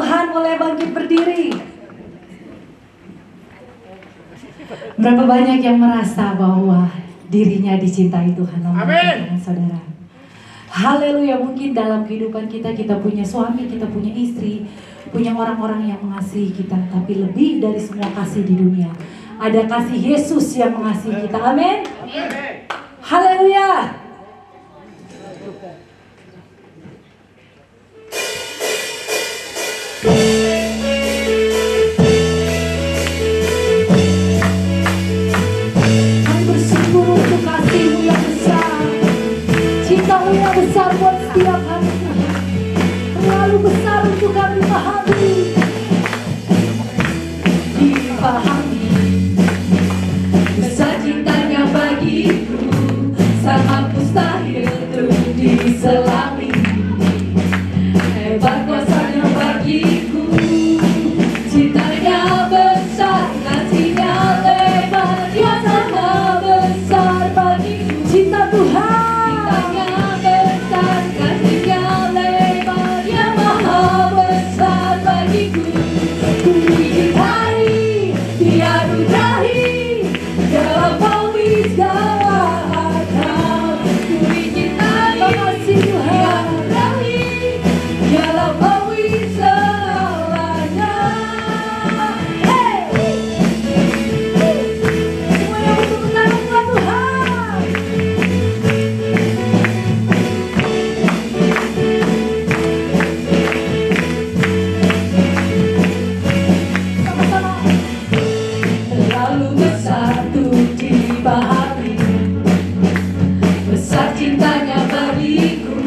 Tuhan, boleh bangkit berdiri. Berapa banyak yang merasa bahwa dirinya dicintai Tuhan? Amin. Saudara. Haleluya. Mungkin dalam kehidupan kita punya suami, kita punya istri, punya orang-orang yang mengasihi kita. Tapi lebih dari semua kasih di dunia, ada kasih Yesus yang mengasihi kita. Amin. Haleluya. Kami bersyukur untuk kasih-Mu yang besar, cinta-Mu yang besar buat setiap kami, terlalu besar untuk kami pahami. Dipahami besar cintanya bagiku, sangat mustahil untuk diselami. Hebat kuasanya bagiku, cintanya besar, kasihnya lebar, Dia sangat besar bagiku. Cinta Tuhan, cintanya besar, kasihnya lebar, Dia maha besar bagiku. Ku dicintai, dianugerahi, dalam bumi segala akal. Ku dicintai, dianugerahi, dalam bumi segalanya. Semuanya untuk menanggung Tuhan. Sama-sama. Terlalu besar untuk dipahami, besar cintanya bagiku,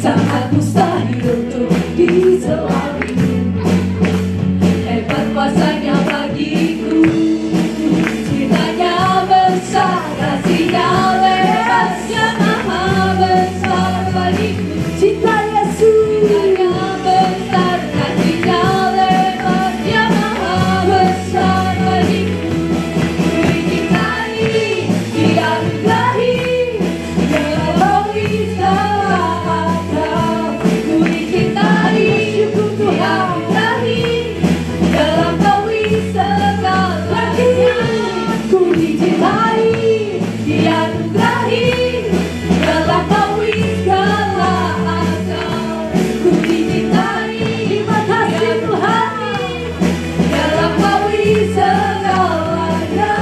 sangat mustahil untuk diselami. Hebat kuasanya bagiku, cintanya besar, kasihnya lebar, Dia maha besar bagiku. Cinta Yesus, cintanya besar, kasihnya lebar, Dia maha besar bagiku. Ku dicintai, dianugerahi, dalam bumi segala akal. Ku dicintai, dianugerahi, dalam bumi segalanya. Ku dicintai, dianugerahi, dalam bumi segala akal. Ku dicintai, terima kasih Tuhan, dalam bumi segalanya.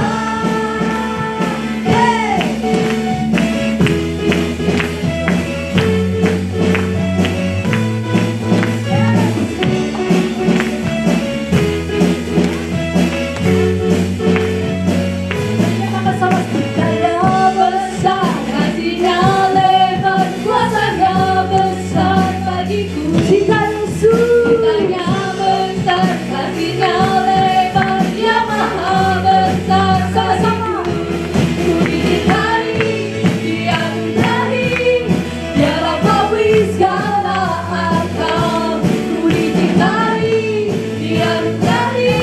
Sama-sama cintanya besar, kasihnya lebar, kuasanya besar bagiku. Cinta Yesus, cintanya besar, kasihnya lebar, Dia maha besar. Sama-sama. Ku dicintai, dianugerahi, dalam bumi segala akal. Ku dicintai, dianugerahi,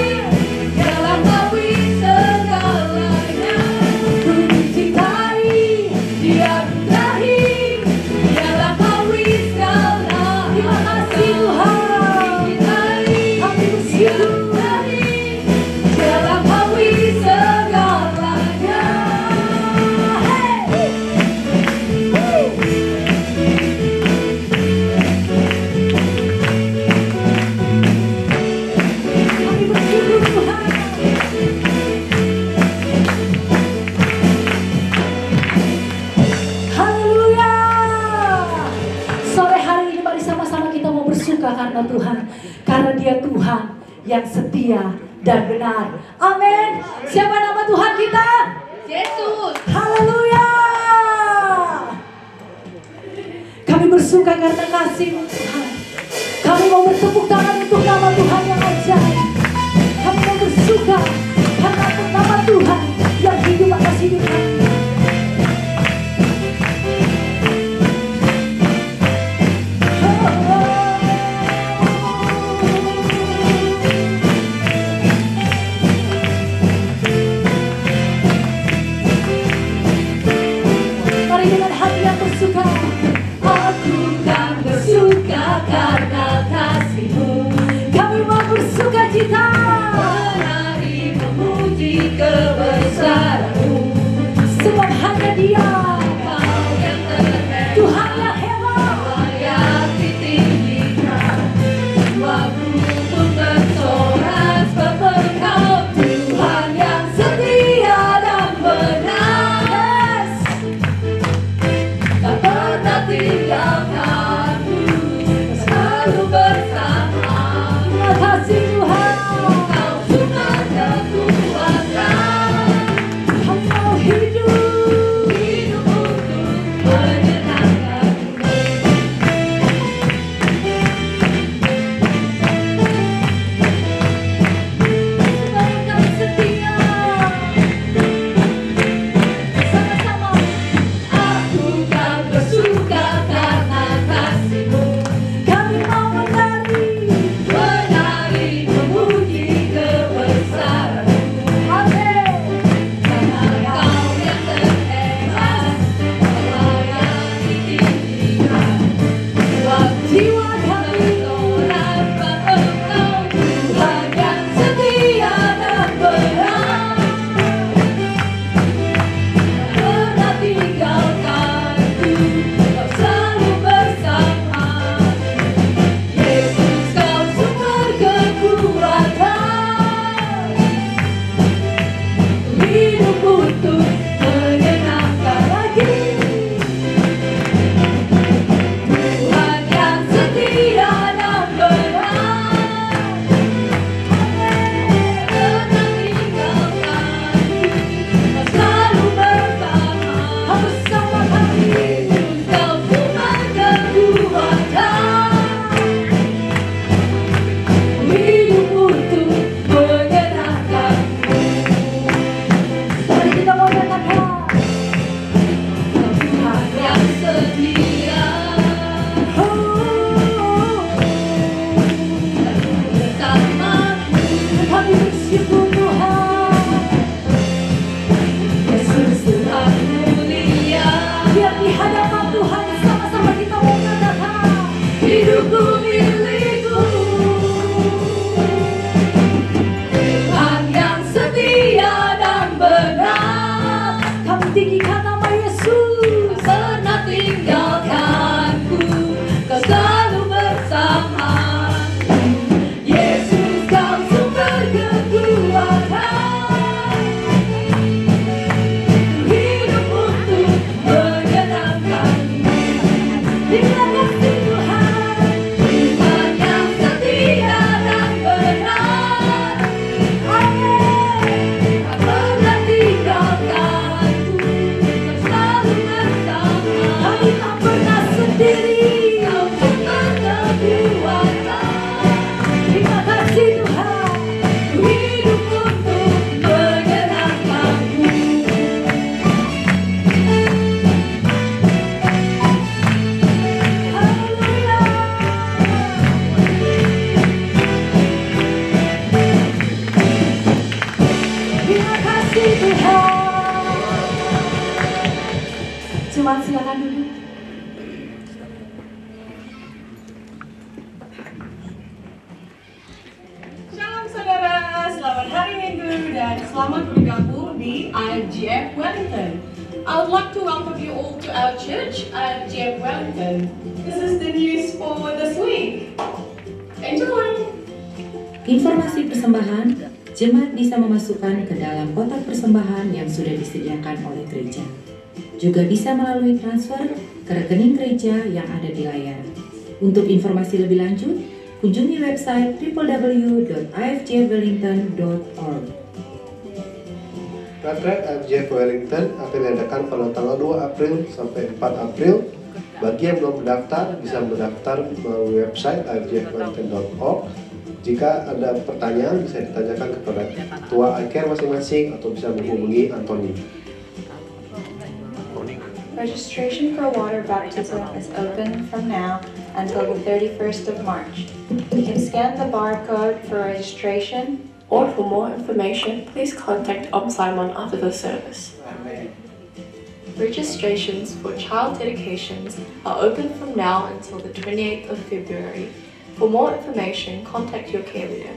dalam bumi segalanya. Ku dicintai, dianugerahi, dalam bumi segala. Terima kasih Tuhan. Kami bersyukur, dalam bumi segalanya. Kami bersyukur Tuhan. Haleluya. Sore hari ini mari sama-sama kita mau bersuka karena Tuhan, karena Dia Tuhan yang setia dan benar. Amin. Siapa nama Tuhan kita? Yesus. Haleluya. Kami bersuka karena kasih-Mu Tuhan. Kami mau bertepuk tangan untuk nama Tuhan yang ajaib. Kami mau bersuka karena nama Tuhan yang hidup atas hidup kami. Mari dengan hati yang bersuka. Aku kan bersuka karena kasih-Mu. Terima kasih Tuhan. Cuma silakan duduk. Shalom saudara, selamat hari Minggu dan selamat bergabung di IFGF Wellington. I would like to welcome you all to our church, IFGF Wellington. This is the news for this week. Enjoy! Informasi persembahan, jemaat bisa memasukkan ke dalam kotak persembahan yang sudah disediakan oleh gereja. Juga bisa melalui transfer ke rekening gereja yang ada di layar. Untuk informasi lebih lanjut, kunjungi website www.ifjwellington.org. Retret IFGF Wellington akan diadakan pada tanggal 2 April sampai 4 April. Bagi yang belum mendaftar, bisa mendaftar melalui website ifjwellington.org. Jika ada pertanyaan, bisa ditanyakan kepada ketua iCare masing-masing atau bisa menghubungi Anthony. Registration for water baptism is open from now until the 31st of March. You can scan the barcode for registration, or for more information, please contact Om Simon after the service. Registrations for child dedications are open from now until the 28th of February. For more information, contact your care leader.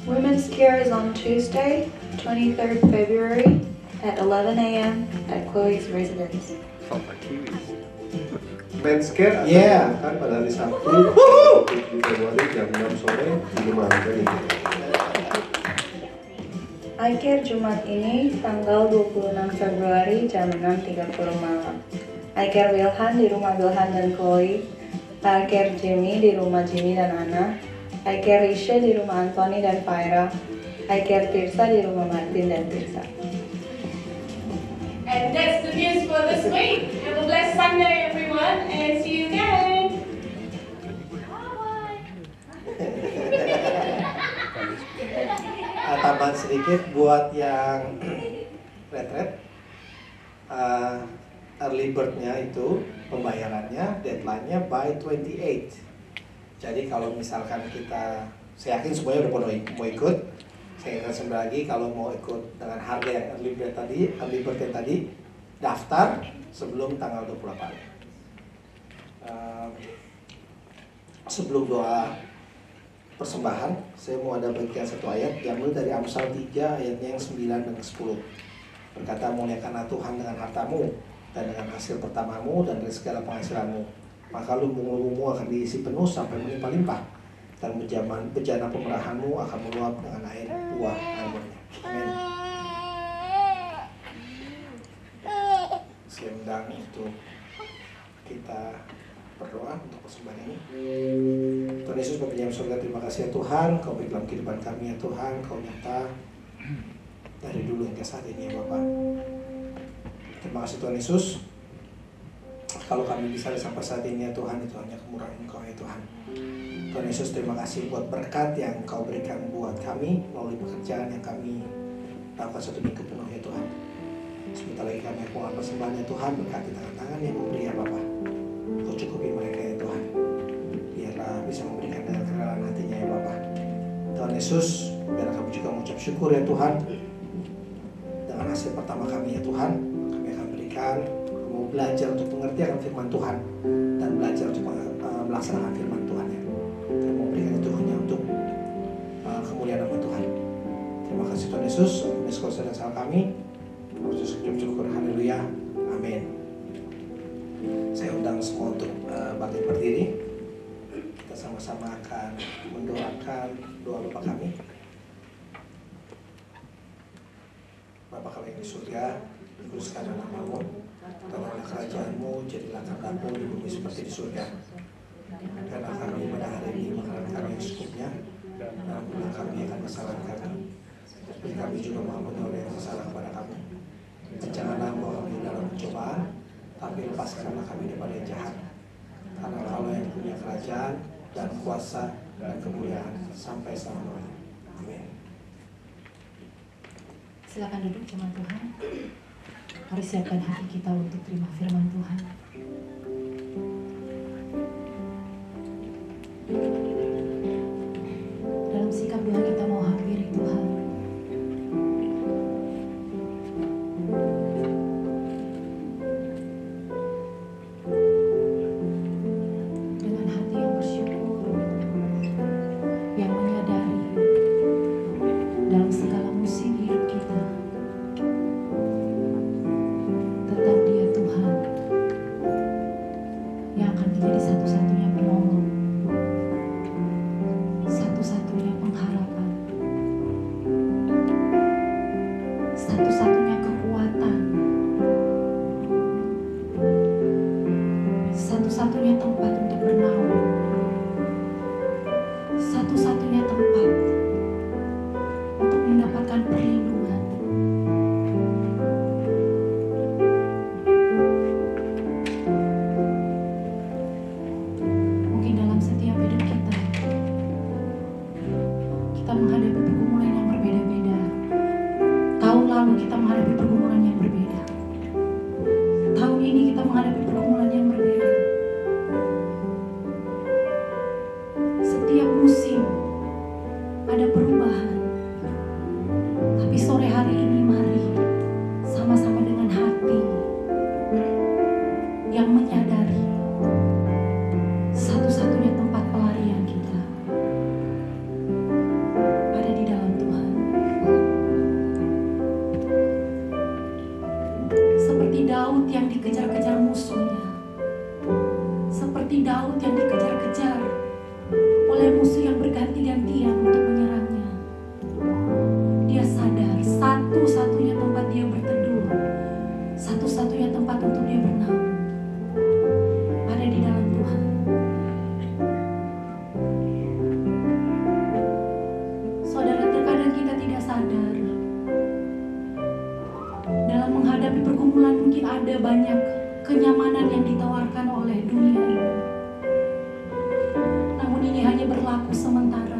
Women's care is on Tuesday, 23rd February at 11 a.m. at Chloe's residence. Men's Care akan diadakan pada hari Sabtu 7 Februari jam 6 sore di rumah Anthony. iCare Jumat ini tanggal 26 Februari jam 6.30 malam. iCare Wilhan di rumah Wilhan dan Chloe. iCare Jimmy di rumah Jimmy dan Anna. iCare Risha di rumah Anthony dan Faira. iCare Tirsa di rumah Martin dan Tirsa. And that's the news for this week. Have a blessed Sunday everyone and see you again. Tambahan sedikit buat yang retret, early bird-nya itu pembayarannya deadline-nya by 28. Jadi kalau misalkan kita, saya yakin semuanya udah mau ikut. Saya ingatkan lagi, kalau mau ikut dengan harga yang early bird yang tadi, daftar sebelum tanggal 28. Sebelum doa persembahan, saya mau ada bagian satu ayat yang dari Amsal 3 ayatnya yang 9 dan 10. Berkata, muliakanlah Tuhan dengan hartamu dan dengan hasil pertamamu dan dari segala penghasilanmu, maka lumbung-lumbungmu akan diisi penuh sampai melimpah-limpah, dan bejana pemerahanmu akan meluap dengan air buah anggurnya. Amin. Saya undang untuk kita berdoa untuk persembahan ini. Tuhan Yesus, Bapa yang surga, terima kasih ya Tuhan, Kau baik dalam kehidupan kami ya Tuhan, Kau nyata dari dulu hingga saat ini ya Bapa. Terima kasih Tuhan Yesus, kalau kami bisa sampai saat ini ya Tuhan, itu hanya kemurahan Engkau ya Tuhan. Tuhan Yesus, terima kasih buat berkat yang Kau berikan buat kami melalui pekerjaan yang kami lakukan 1 minggu penuh ya Tuhan. Sebentar lagi kami akan mengambil persembahan ya Tuhan, berkati tangan-tangan yang memberi ya Bapa. Kau cukupi mereka ya Tuhan, biarlah bisa memberikan dengan kerelaan hatinya ya Bapa. Tuhan Yesus, biarlah kami juga mengucap syukur ya Tuhan dengan hasil pertama kami ya Tuhan. Kami akan berikan, mau belajar untuk mengerti akan firman Tuhan dan belajar untuk melaksanakan firman Tuhan ya. Kami mau berikan itu hanya untuk kemuliaan nama Tuhan. Terima kasih Tuhan Yesus, ampuni segala dosa dan salah kami. Yesus syukur, haleluya, amin. Saya undang semua untuk bangkit berdiri. Kita sama-sama akan mendoakan doa Bapa kami. Bapa kami yang di surga, dikuduskanlah namamu, datanglah kerajaanmu, jadilah kehendakmu di bumi seperti di surga. Karena kami pada hari ini makanan kami yang secukupnya, dan ampunilah kami akan kesalahan kami, seperti kami juga mengampuni orang yang bersalah kepada kami. Janganlah membawa kami dalam pencobaan, tapi lepaskanlah kami daripada yang jahat. Karena Kaulah yang punya kerajaan dan kuasa dan kemuliaan sampai selama-lamanya. Amin. Silakan duduk jemaat Tuhan. Mari siapkan hati kita untuk terima firman Tuhan. Dalam sikap doa kita mau hampiri Tuhan. dalam segala musim hidup kita. Tetap Dia Tuhan yang akan menjadi satu-satunya penolong, satu-satunya pengharapan, satu-satunya kekuatan, satu-satunya tempat untuk bernaung, satu-satunya tempat untuk mendapatkan perlindungan. Mungkin dalam setiap hidup kita menghadapi pergumulan yang berbeda-beda. Tahun lalu kita menghadapi pergumulan yang berbeda. Tahun ini kita menghadapi pergumulan yang berbeda. Setiap musim ada perubahan. Tapi sore hari ini mari sama-sama dengan hati yang menyadari satu-satunya tempat pelarian kita ada di dalam Tuhan. Seperti Daud yang dikejar-kejar musuhnya, seperti Daud yang dikejar-kejar oleh musuh yang berganti-gantian untuk menyerangnya. Dia sadar satu-satunya tempat dia berteduh, satu-satunya tempat untuk dia bernaung ada di dalam Tuhan. Saudara, terkadang kita tidak sadar dalam menghadapi pergumulan mungkin ada banyak kenyamanan yang ditawarkan oleh dunia ini. Namun ini hanya berlaku sementara.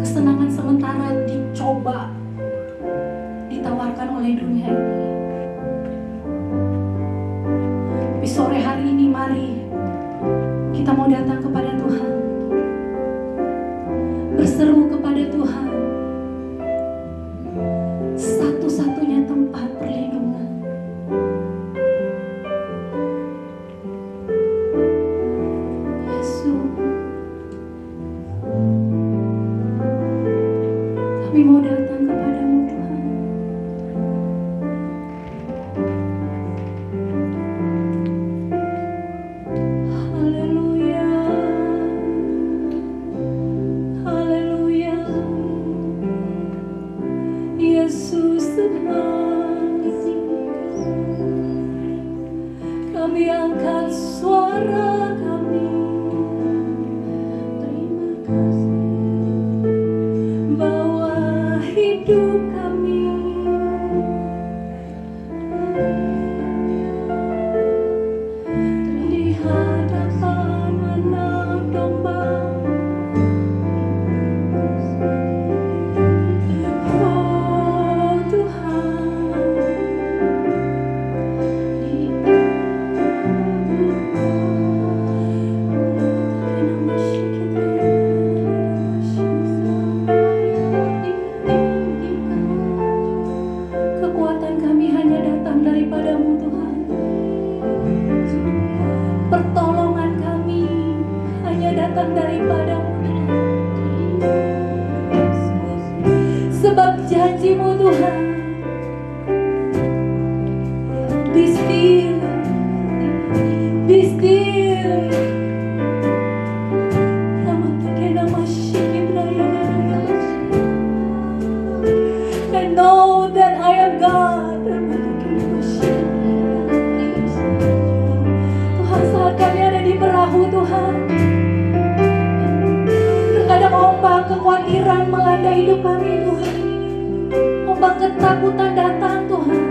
Kesenangan sementara dicoba, ditawarkan oleh dunia ini. Tapi sore hari ini mari kita mau datang kepada Tuhan, berseru kepada Tuhan, satu-satunya tempat perlindungan. Yesus, kami mau datang kepadamu Tuhan. Haleluya, haleluya. Yesus Tuhan, kami angkat suara kami. Terima kasih, bawa hidup kami di hadapan Anak Domba. Oh Tuhan, kekuatan kami hanya datang daripadamu Tuhan. Pertolongan kami hanya datang daripadamu Tuhan. Sebab janjimu Tuhan, be still, be still. And know that I am God. Tuhan, saat kami ada di perahu Tuhan, terkadang ombak kekhawatiran melanda hidup kami Tuhan. Ombak ketakutan datang Tuhan.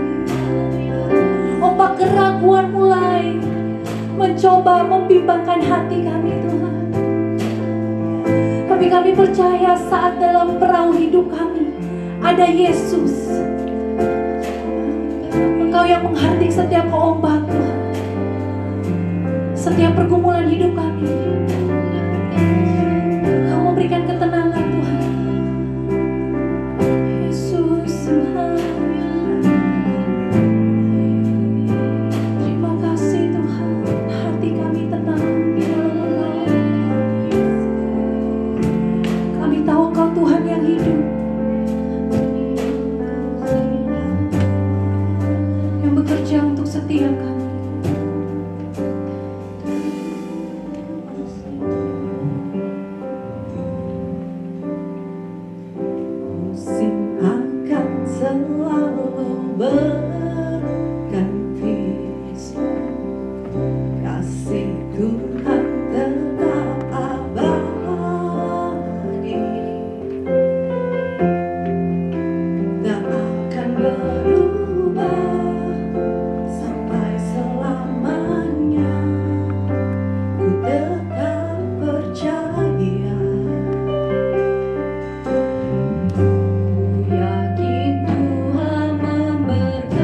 Ombak keraguan mulai mencoba membimbangkan hati kami Tuhan. Tapi kami percaya saat dalam perahu hidup kami ada Yesus. Engkau yang menghardik setiap ombak Tuhan, setiap pergumulan hidup kami. Engkau memberikan ketenangan Tuhan. Yesus Tuhan, terima kasih Tuhan. Hati kami tenang di dalam Engkau. Kami tahu Engkau Tuhan yang hidup. berganti. Kasih Tuhan tetap abadi, tak akan berubah sampai selamanya. Ku tetap percaya, ku yakin Tuhan memberi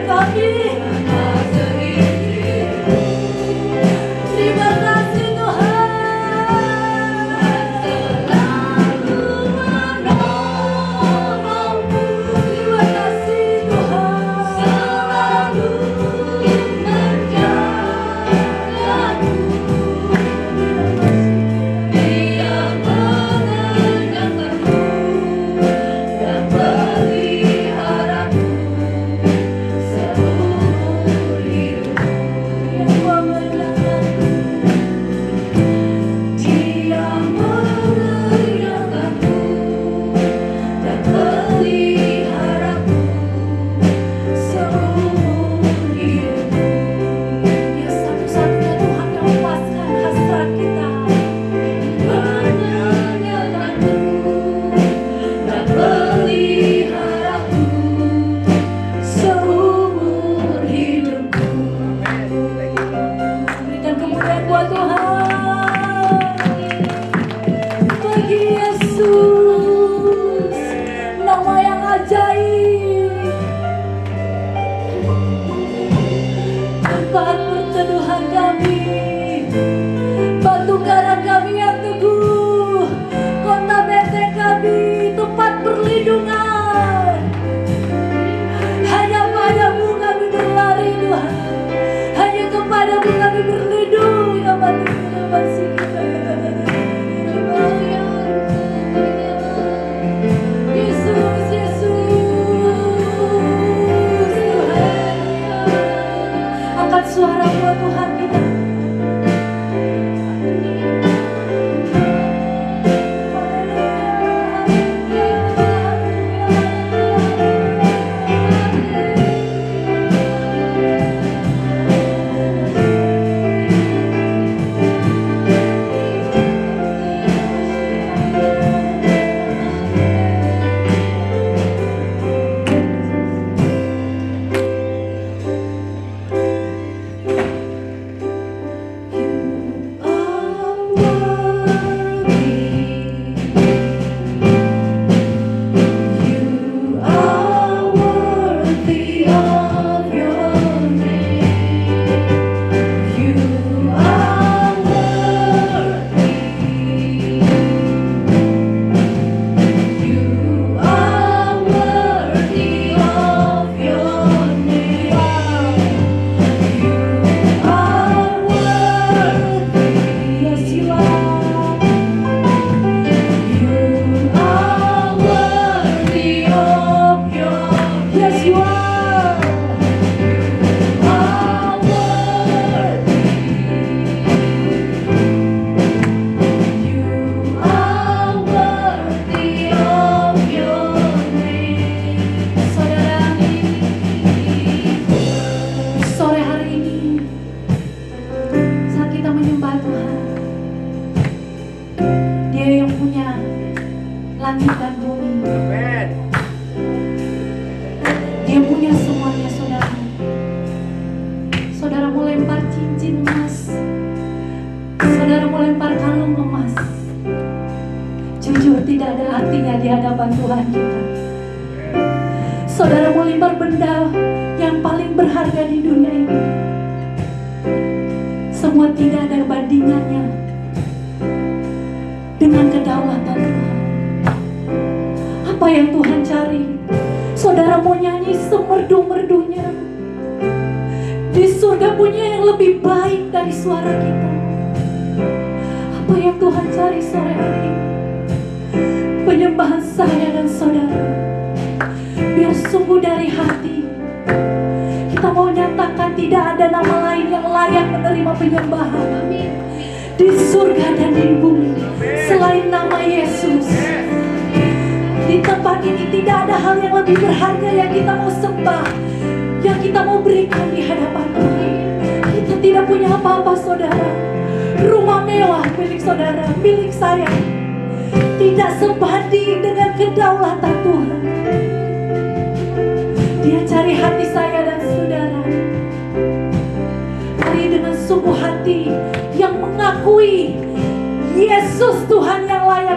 kami. Terima kasih Tuhan.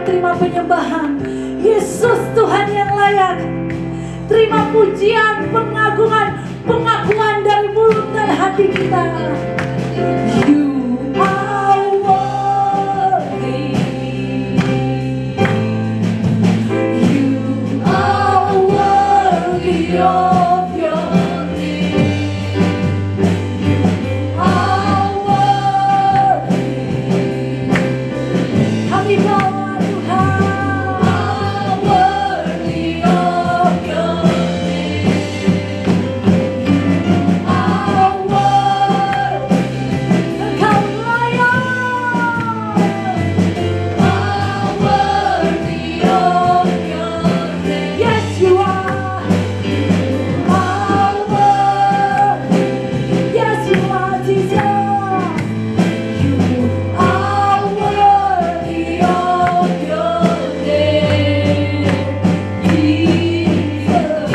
Terima kasih Tuhan. Yesus Tuhan yang layak. Terima pujian, pengagungan, pengakuan hati kita. You are worthy. You are worthy of your name. You are worthy. Kami bawa Tuhan. Worthy of your name. You are worthy. Engkau layak. You are worthy of your name. Yes, you are. You are worthy. Yes, you are, Jesus. You are worthy of your name, Jesus.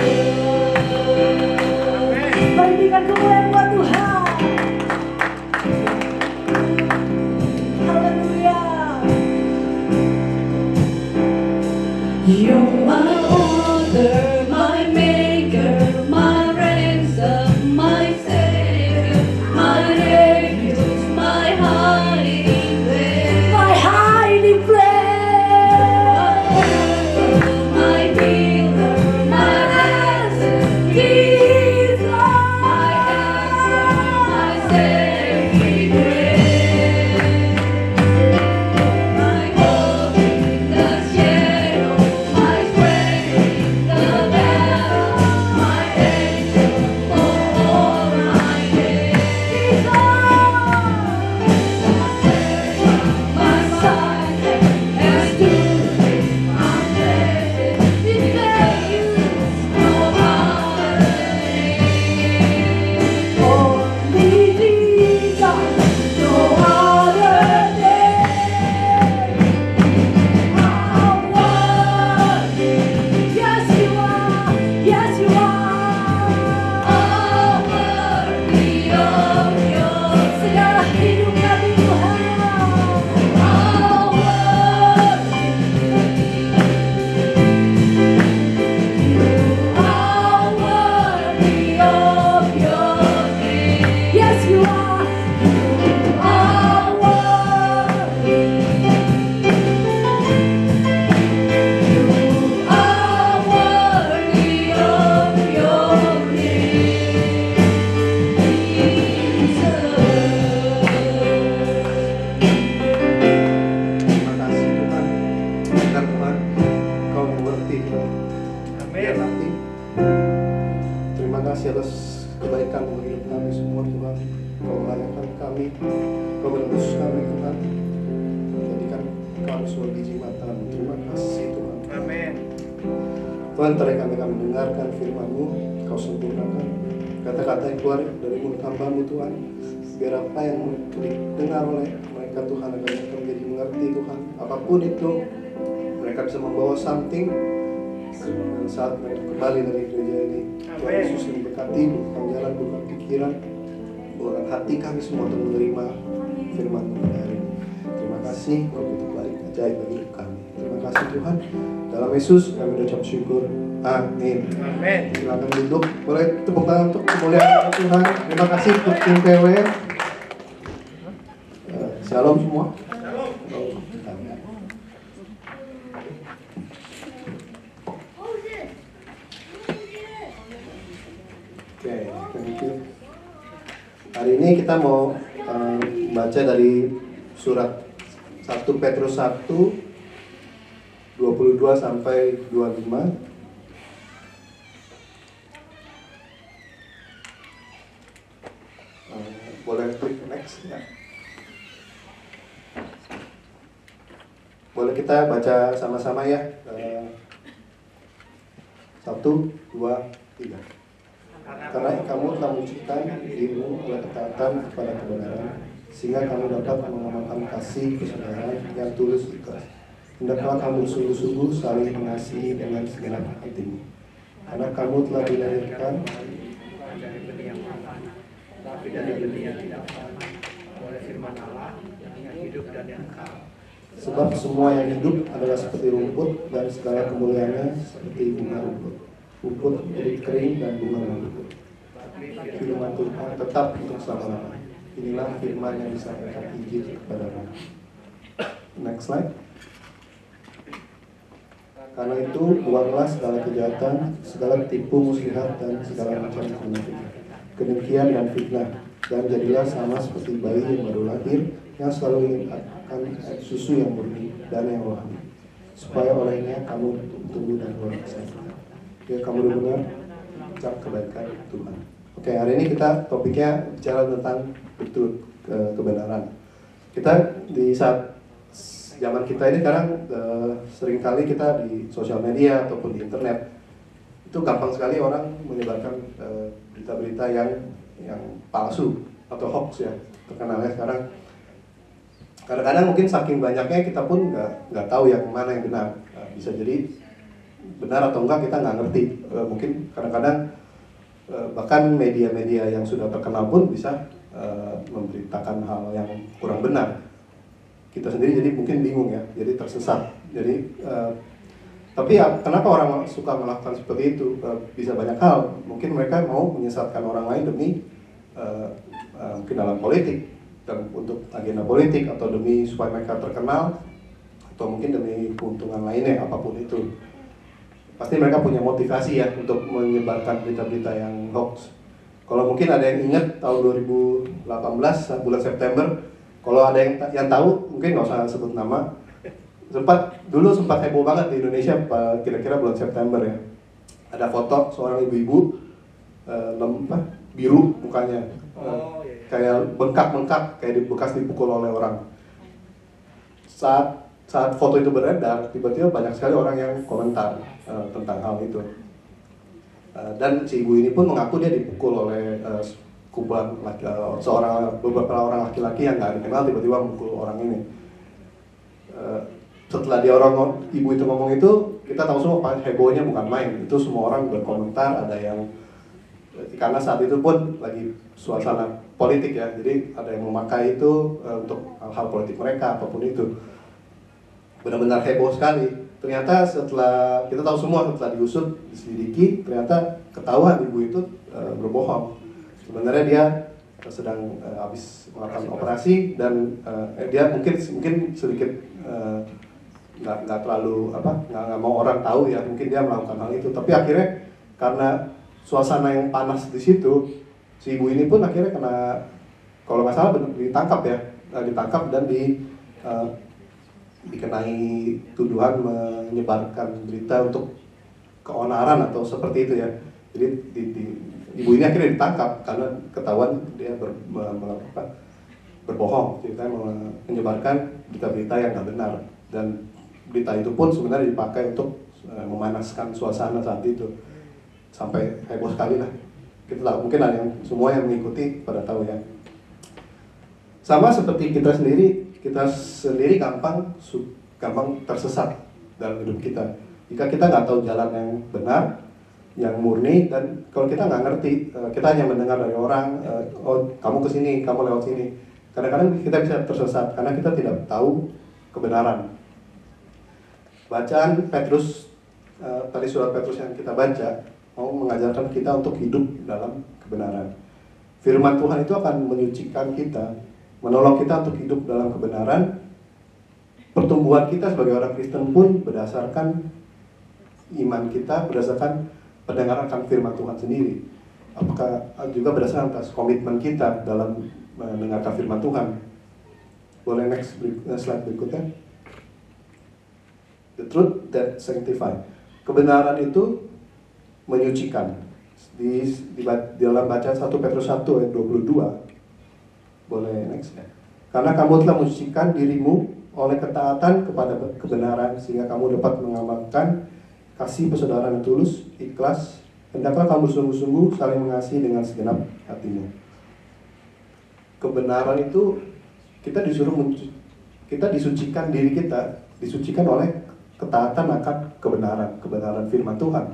Mari berikan kemuliaan buat Tuhan. Haleluya. You're my author, my maker, my ransom, my savior, my refuge, my hiding place. My hiding place. My healer, my answer, Jesus. My answer, my saving grace. My hope in the shadow, my strength in the battle, my angel for all my days. My side has stood unblessed, declares no other name. Only Jesus, no other name. How worthy, yes you are, yes you are. Worthy of your segala hidup kami Tuhan. Worthy of your name. Yes you are. You are worthy. You are worthy of your name, Jesus. Terima kasih Tuhan. Benar Tuhan, Kau mengerti Tuhan. Biar nanti. Terima kasih atas kebaikan bagi hidup kami semua Tuhan. Kau melayakan kami, Kau menebus kami Tuhan. Jadikan kami sebagai biji mata. Terima kasih Tuhan. Amin. Tuhan, tadi kami akan mendengarkan firman-Mu, Kau sempurnakan kata-kata yang keluar dari mulut hamba-Mu Tuhan. Biar apa yang didengar oleh mereka Tuhan agar mereka menjadi mengerti Tuhan. Apapun itu, mereka bisa membawa something saat mereka kembali dari gereja ini. Tuhan Yesus memberkati, bukan jalan, bukan pikiran, bukan hati kami semua untuk menerima firman-Mu hari ini. Terima kasih, Kau begitu baik, ajaib bagi hidup kami. Terima kasih Tuhan. Dalam Yesus kami ucap syukur. Amin. Amin. Silakan duduk. Boleh tepuk tangan untuk kemuliaan Tuhan. Terima kasih untuk tim PW. Shalom semua. Shalom. Oke, thank you. Hari ini kita mau baca dari surat 1 Petrus 1 22 sampai 25. Boleh klik next ya. Boleh kita baca sama-sama ya. 1, 2, 3. Karena kamu telah menciptakan dirimu oleh ketaatan kepada kebenaran, sehingga kamu dapat mengamalkan kasih kesaudaraan yang tulus ikhlas. Hendaklah kamu sungguh-sungguh saling mengasihi dengan segenap hatimu. Karena kamu telah dilahirkan dari benih yang matang, tapi dari benih yang tidak matang, oleh firman Allah yang hidup dan yang kekal. sebab semua yang hidup adalah seperti rumput dan segala kemuliaannya seperti bunga rumput. Rumput menjadi kering dan bunga rumput. firman Tuhan tetap untuk selama-lamanya. Inilah firman yang disampaikan Injil kepada mereka. Next slide. Karena itu, buanglah segala kejahatan, segala tipu muslihat, dan segala macam kemunafikan, kedengkian dan fitnah, dan jadilah sama seperti bayi yang baru lahir, yang selalu ingin akan susu yang murni dan yang rohani, supaya olehnya kamu tumbuh dan luar biasa. Ya, kamu benar ucap kebaikan Tuhan. Oke, hari ini kita topiknya bicara tentang betul kebenaran. Kita di saat zaman kita ini sekarang seringkali kita di sosial media ataupun di internet itu gampang sekali orang menyebarkan berita-berita yang palsu atau hoax ya, terkenalnya sekarang. Kadang-kadang mungkin saking banyaknya kita pun nggak tahu yang mana yang benar. Bisa jadi benar atau enggak kita nggak ngerti. Mungkin kadang-kadang bahkan media-media yang sudah terkenal pun bisa memberitakan hal yang kurang benar. Kita sendiri jadi mungkin bingung ya, jadi tersesat. Jadi tapi ya, kenapa orang suka melakukan seperti itu? Bisa banyak hal. Mungkin mereka mau menyesatkan orang lain demi mungkin dalam politik, dan untuk agenda politik, atau demi supaya mereka terkenal, atau mungkin demi keuntungan lainnya, apapun itu. Pasti mereka punya motivasi ya untuk menyebarkan berita-berita yang hoax. Kalau mungkin ada yang ingat tahun 2018 bulan September, kalau ada yang tahu mungkin nggak usah sebut nama, dulu sempat heboh banget di Indonesia kira-kira bulan September ya. Ada foto seorang ibu-ibu biru mukanya, kayak bengkak-bengkak, kayak bekas dipukul oleh orang. Saat foto itu beredar, tiba-tiba banyak sekali orang yang komentar tentang hal itu. Dan si ibu ini pun mengaku dia dipukul oleh beberapa orang laki-laki yang nggak dikenal, tiba-tiba memukul orang ini. Setelah ibu itu ngomong itu, kita tahu semua hebohnya bukan main. Itu semua orang berkomentar, ada yang karena saat itu pun lagi suasana politik ya, jadi ada yang memakai itu untuk hal-hal politik mereka, apapun itu. Benar-benar heboh sekali. Ternyata setelah kita tahu semua, setelah diusut, diselidiki, ternyata ketahuan ibu itu berbohong. Sebenarnya dia sedang habis melakukan operasi, dan dia mungkin sedikit nggak terlalu nggak mau orang tahu ya, mungkin dia melakukan hal itu. Tapi akhirnya karena suasana yang panas di situ, si ibu ini pun akhirnya kena, kalau nggak salah ditangkap dan dikenai tuduhan menyebarkan berita untuk keonaran atau seperti itu ya. Jadi ibu ini akhirnya ditangkap karena ketahuan dia berbohong, ceritanya menyebarkan berita-berita yang nggak benar, dan berita itu pun sebenarnya dipakai untuk memanaskan suasana saat itu, sampai heboh sekali lah. Kita tahu, mungkin ada yang semua yang mengikuti pada tahu ya. Sama seperti kita sendiri gampang tersesat dalam hidup kita. Jika kita nggak tahu jalan yang benar, yang murni, dan kalau kita nggak ngerti, kita hanya mendengar dari orang, oh kamu kesini, kamu lewat sini. Kadang-kadang kita bisa tersesat karena kita tidak tahu kebenaran. Bacaan Petrus, tadi surat Petrus yang kita baca, mau mengajarkan kita untuk hidup dalam kebenaran. Firman Tuhan itu akan menyucikan kita, menolong kita untuk hidup dalam kebenaran. Pertumbuhan kita sebagai orang Kristen pun berdasarkan iman kita, berdasarkan pendengaran akan firman Tuhan sendiri. Apakah juga berdasarkan atas komitmen kita dalam mendengarkan firman Tuhan. Boleh next slide berikutnya. The truth that sanctify. Kebenaran itu menyucikan. Di dalam bacaan 1 Petrus 1 ayat 22. Boleh next ya. Karena kamu telah menyucikan dirimu oleh ketaatan kepada kebenaran, sehingga kamu dapat mengamalkan kasih persaudaraan yang tulus, ikhlas. Hendaklah kamu sungguh-sungguh saling mengasihi dengan segenap hatimu. Kebenaran itu kita disucikan diri kita, disucikan oleh ketaatan akan kebenaran firman Tuhan.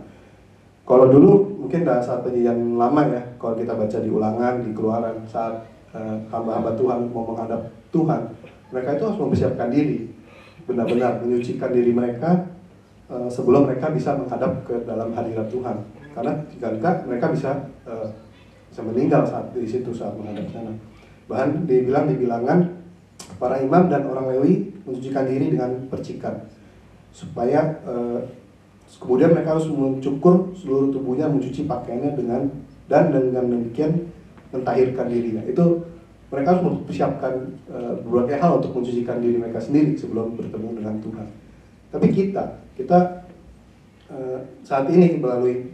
Kalau dulu mungkin saat perjanjian lama ya, kalau kita baca di Ulangan, di Keluaran, saat hamba-hamba Tuhan mau menghadap Tuhan, mereka itu harus mempersiapkan diri, benar-benar menyucikan diri mereka sebelum mereka bisa menghadap ke dalam hadirat Tuhan. Karena jika enggak, mereka bisa bisa meninggal saat di situ saat menghadap sana. Bahkan dibilang di Bilangan, para imam dan orang Lewi mensucikan diri dengan percikan, supaya kemudian mereka harus mencukur seluruh tubuhnya, mencuci pakaiannya dengan demikian mentahirkan dirinya. Itu mereka harus mempersiapkan berbagai hal untuk mensucikan diri mereka sendiri sebelum bertemu dengan Tuhan. Tapi kita saat ini melalui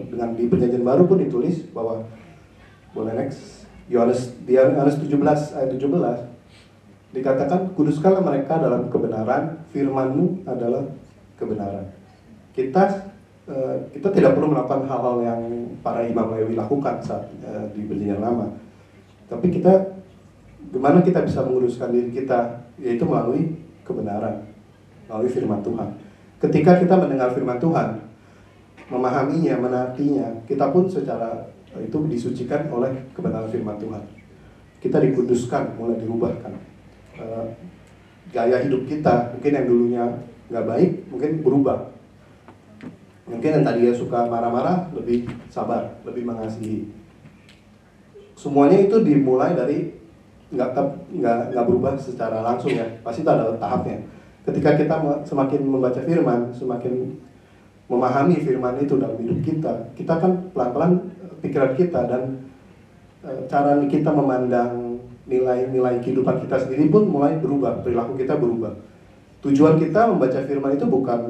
dengan di Perjanjian Baru pun ditulis bahwa, boleh next, Yohanes 17 ayat 17 dikatakan, kuduskanlah mereka dalam kebenaran, firman-Mu adalah kebenaran. Kita tidak perlu melakukan hal-hal yang para imam Lewi lakukan saat di Perjanjian Lama. Tapi gimana kita bisa menguduskan diri kita, yaitu melalui kebenaran, melalui firman Tuhan. Ketika kita mendengar firman Tuhan, memahaminya, menaatinya, kita pun secara itu disucikan oleh kebenaran firman Tuhan. Kita dikuduskan, mulai dirubahkan. Gaya hidup kita, mungkin yang dulunya nggak baik, mungkin berubah. Mungkin yang tadinya suka marah-marah, lebih sabar, lebih mengasihi. Semuanya itu dimulai dari nggak berubah secara langsung ya, pasti itu ada tahapnya. Ketika kita semakin membaca firman, semakin memahami firman itu dalam hidup kita kan pelan-pelan pikiran kita dan cara kita memandang nilai-nilai kehidupan kita sendiri pun mulai berubah, perilaku kita berubah. Tujuan kita membaca firman itu bukan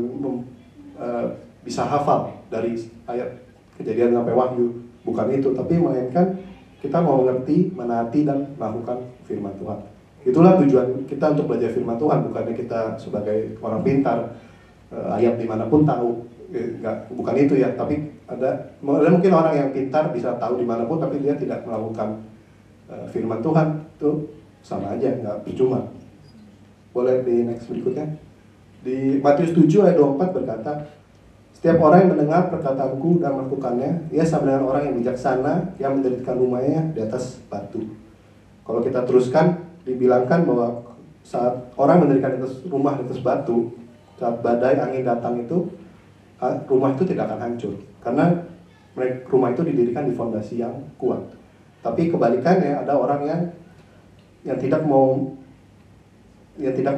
bisa hafal dari ayat Kejadian sampai Wahyu, bukan itu, tapi melainkan kita mau mengerti, menaati dan melakukan firman Tuhan. Itulah tujuan kita untuk belajar firman Tuhan, bukannya kita sebagai orang pintar ayat dimanapun tahu, bukan itu ya. Tapi ada mungkin orang yang pintar bisa tahu dimanapun, tapi dia tidak melakukan firman Tuhan, itu sama aja, nggak percuma. Boleh di next berikutnya. Di Matius 7 ayat 24 berkata, setiap orang yang mendengar perkataanku dan melakukannya, ia sama dengan orang yang bijaksana yang mendirikan rumahnya di atas batu. Kalau kita teruskan, dibilangkan bahwa saat orang mendirikan rumah di atas batu, saat badai angin datang itu, rumah itu tidak akan hancur karena rumah itu didirikan di fondasi yang kuat. Tapi kebalikannya, ada orang yang tidak mau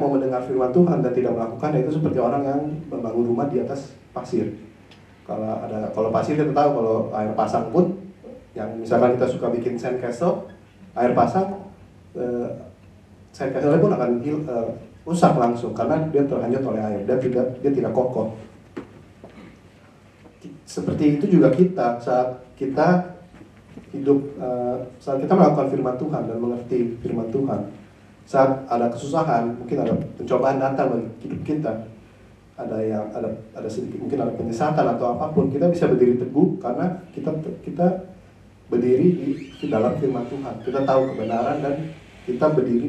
mendengar firman Tuhan dan tidak melakukan, itu seperti orang yang membangun rumah di atas pasir. Kalau pasir kita tahu, kalau air pasang pun, yang misalkan kita suka bikin sandcastle, air pasang sandcastle pun akan rusak langsung karena dia terhanyut oleh air, dia tidak kokoh. Seperti itu juga kita, saat kita hidup, saat kita melakukan firman Tuhan dan mengerti firman Tuhan, saat ada kesusahan, mungkin ada pencobaan datang bagi hidup kita, ada sedikit, mungkin ada penyesatan atau apapun, kita bisa berdiri teguh karena kita berdiri di dalam firman Tuhan. Kita tahu kebenaran dan kita berdiri,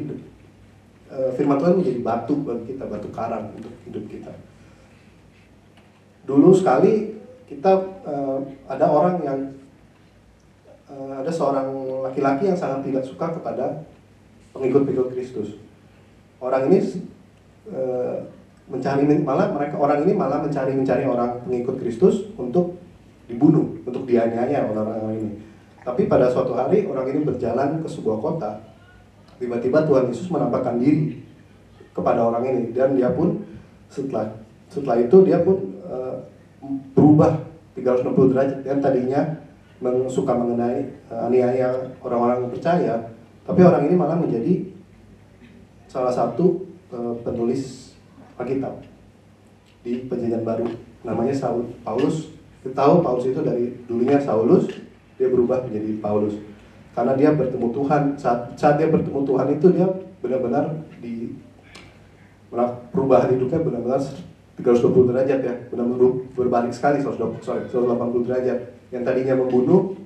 firman Tuhan menjadi batu bagi kita, batu karang untuk hidup kita. Dulu sekali kita ada seorang laki-laki yang sangat tidak suka kepada pengikut-pengikut Kristus. Orang ini orang ini malah mencari orang pengikut Kristus untuk dibunuh, untuk dianiaya oleh orang ini. Tapi pada suatu hari orang ini berjalan ke sebuah kota. Tiba-tiba Tuhan Yesus menampakkan diri kepada orang ini, dan dia pun setelah itu dia pun berubah 360 derajat. Yang tadinya suka mengenai aniaya orang-orang percaya, tapi orang ini malah menjadi salah satu penulis Alkitab di Perjanjian Baru. Namanya Paulus. Kita tahu Paulus itu dari dulunya Saulus, dia berubah menjadi Paulus. Karena dia bertemu Tuhan, saat dia bertemu Tuhan itu dia benar-benar perubahan hidupnya benar-benar 320 derajat ya, benar-benar berbalik sekali 180 derajat. Yang tadinya membunuh,